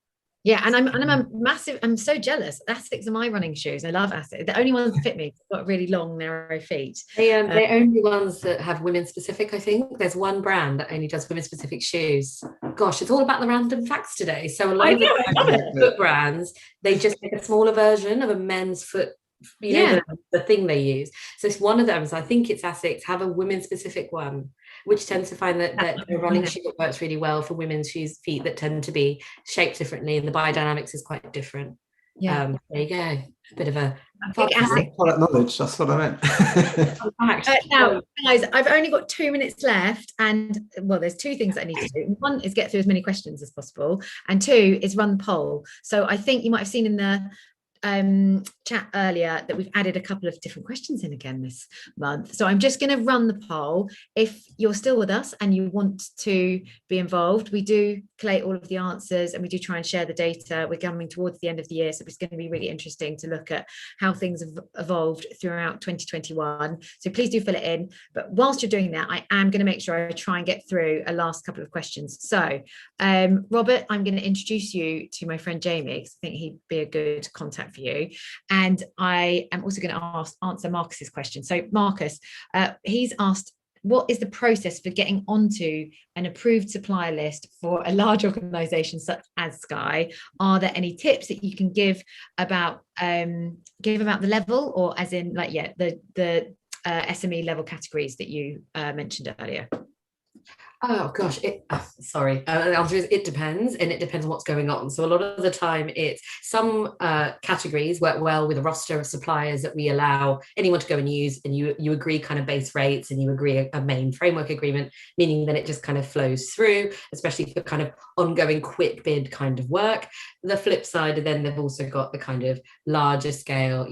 [SPEAKER 1] Yeah, and I'm so jealous. ASICS are my running shoes. I love ASICS. The only ones that fit me. I've got really long, narrow feet.
[SPEAKER 4] They're only ones that have women specific, I think. There's one brand that only does women specific shoes. Gosh, it's all about the random facts today. So a lot of the foot brands, they just make a smaller version of a men's foot, the thing they use. So it's one of them. So I think it's ASICS have a women specific one, which tends to find that the running shoe works really well for women's feet that tend to be shaped differently, and the biodynamics is quite different. There you go, a bit of a
[SPEAKER 6] product knowledge. That's what I meant.
[SPEAKER 1] Now, guys, I've only got 2 minutes left, and there's 2 things that I need to do. One is get through as many questions as possible, and 2 is run the poll. So I think you might have seen in the chat earlier that we've added a couple of different questions in again this month. So I'm just going to run the poll. If you're still with us and you want to be involved, we do collate all of the answers and we do try and share the data. We're coming towards the end of the year, so it's going to be really interesting to look at how things have evolved throughout 2021. So please do fill it in. But whilst you're doing that, I am going to make sure I try and get through a last couple of questions. So Robert, I'm going to introduce you to my friend Jamie, because I think he'd be a good contact for you. And I am also going to answer Marcus's question. So Marcus, he's asked, what is the process for getting onto an approved supplier list for a large organization such as Sky? Are there any tips that you can give about the level, or as in the SME level categories that you mentioned earlier?
[SPEAKER 4] Oh gosh, the answer is it depends, and it depends on what's going on. So a lot of the time it's some categories work well with a roster of suppliers that we allow anyone to go and use, and you agree kind of base rates and you agree a main framework agreement, meaning that it just kind of flows through, especially for kind of ongoing quick bid kind of work. The flip side, and then they've also got the kind of larger scale,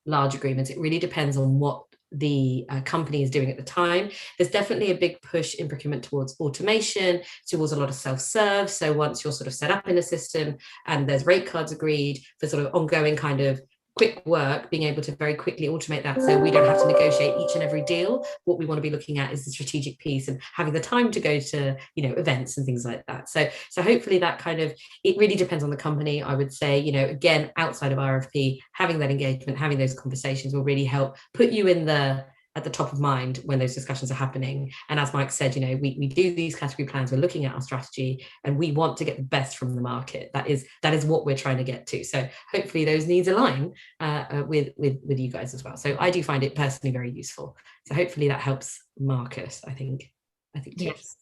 [SPEAKER 4] large agreements. It really depends on what the company is doing at the time. There's definitely a big push in procurement towards automation, towards a lot of self-serve. So once you're sort of set up in a system and there's rate cards agreed for sort of ongoing kind of quick work, being able to very quickly automate that so we don't have to negotiate each and every deal. What we want to be looking at is the strategic piece and having the time to go to events and things like that. So hopefully that kind of, it really depends on the company. I would say, again, outside of RFP, having that engagement, having those conversations will really help put you at the top of mind when those discussions are happening. And as Mike said, we do these category plans, we're looking at our strategy, and we want to get the best from the market. That is what we're trying to get to. So hopefully those needs align with you guys as well. So I do find it personally very useful. So hopefully that helps Marcus, I think
[SPEAKER 1] yes.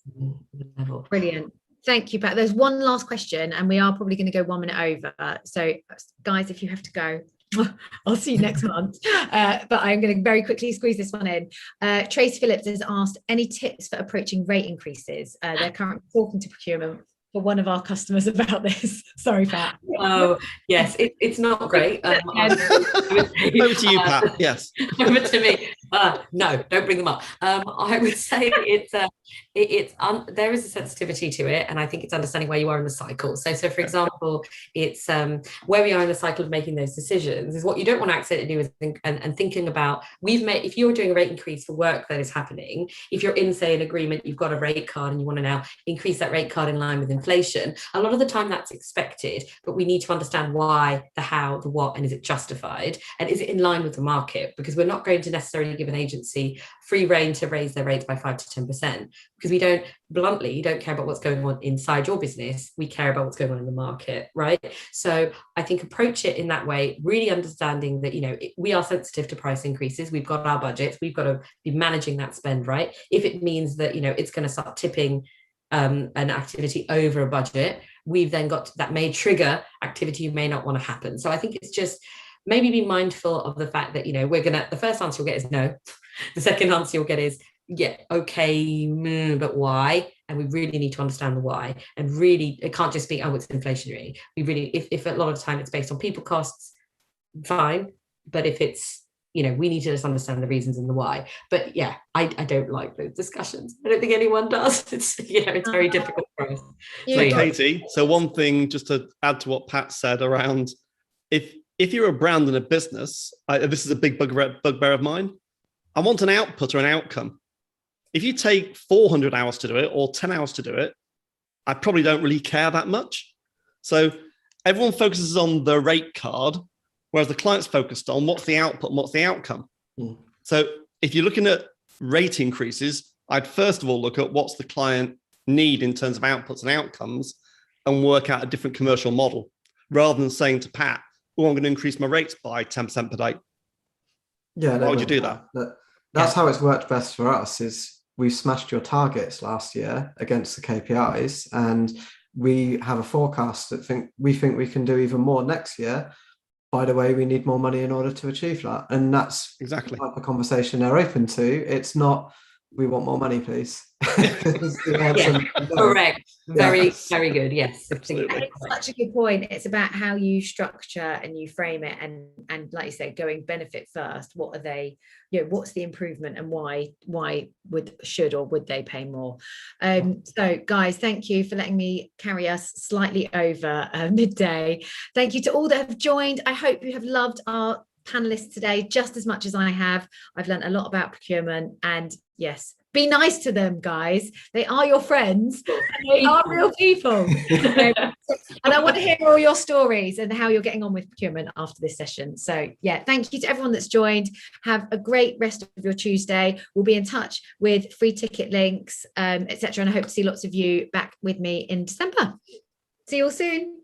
[SPEAKER 4] Level.
[SPEAKER 1] Brilliant. Thank you, Pat. There's one last question, and we are probably going to go 1 minute over. So, guys, if you have to go, I'll see you next month. But I'm going to very quickly squeeze this one in. Tracy Phillips has asked any tips for approaching rate increases. They're currently talking to procurement for one of our customers about this. Sorry, Pat.
[SPEAKER 4] Oh, yes, it's not great.
[SPEAKER 5] Over to you, Pat. Yes.
[SPEAKER 4] Over to me. No, don't bring them up. I would say there is a sensitivity to it, and I think it's understanding where you are in the cycle. So for example, it's where we are in the cycle of making those decisions is what you don't want to accidentally do is and thinking about if you're doing a rate increase for work that is happening, if you're in, say, an agreement, you've got a rate card and you want to now increase that rate card in line with inflation, a lot of the time that's expected, but we need to understand why, the how, the what, and is it justified, and is it in line with the market? Because we're not going to necessarily give an agency free rein to raise their rates by 5 to 10%, because we don't care about what's going on inside your business, we care about what's going on in the market, right? So I think approach it in that way, really understanding that, we are sensitive to price increases, we've got our budgets, we've got to be managing that spend, right? If it means that, it's going to start tipping an activity over a budget, we've then got that may trigger activity you may not want to happen. So I think it's just maybe be mindful of the fact that, the first answer you'll get is no. The second answer you'll get is, yeah, okay, but why? And we really need to understand the why. And really, it can't just be, oh, it's inflationary. We really, if a lot of the time it's based on people costs, fine. But if it's, we need to just understand the reasons and the why. But yeah, I don't like those discussions. I don't think anyone does. It's, it's very difficult for us.
[SPEAKER 5] So Katie, so one thing just to add to what Pat said around, if you're a brand and a business, this is a big bugbear of mine. I want an output or an outcome. If you take 400 hours to do it or 10 hours to do it, I probably don't really care that much. So everyone focuses on the rate card, whereas the client's focused on what's the output and what's the outcome. So if you're looking at rate increases, I'd first of all look at what's the client need in terms of outputs and outcomes and work out a different commercial model rather than saying to Pat, oh, I'm going to increase my rates by 10% per day.
[SPEAKER 6] Yeah.
[SPEAKER 5] Why would you do that?
[SPEAKER 6] That's how it's worked best for us is we smashed your targets last year against the KPIs, and we have a forecast that we think we can do even more next year. By the way, we need more money in order to achieve that. And that's
[SPEAKER 5] exactly
[SPEAKER 6] the conversation they're open to. It's not, we want more money, please.
[SPEAKER 4] Correct. Very good. Yes,
[SPEAKER 5] absolutely.
[SPEAKER 1] It's such a good point. It's about how you structure and you frame it, and like you say, going benefit first. What are they? What's the improvement, and why should or would they pay more? So, guys, thank you for letting me carry us slightly over midday. Thank you to all that have joined. I hope you have loved our panelists today just as much as I have. I've learned a lot about procurement, and yes, be nice to them, guys. They are your friends, and they are real people. And I want to hear all your stories and how you're getting on with procurement after this session. So yeah, thank you to everyone that's joined. Have a great rest of your Tuesday. We'll be in touch with free ticket links, etc. And I hope to see lots of you back with me in December. See you all soon.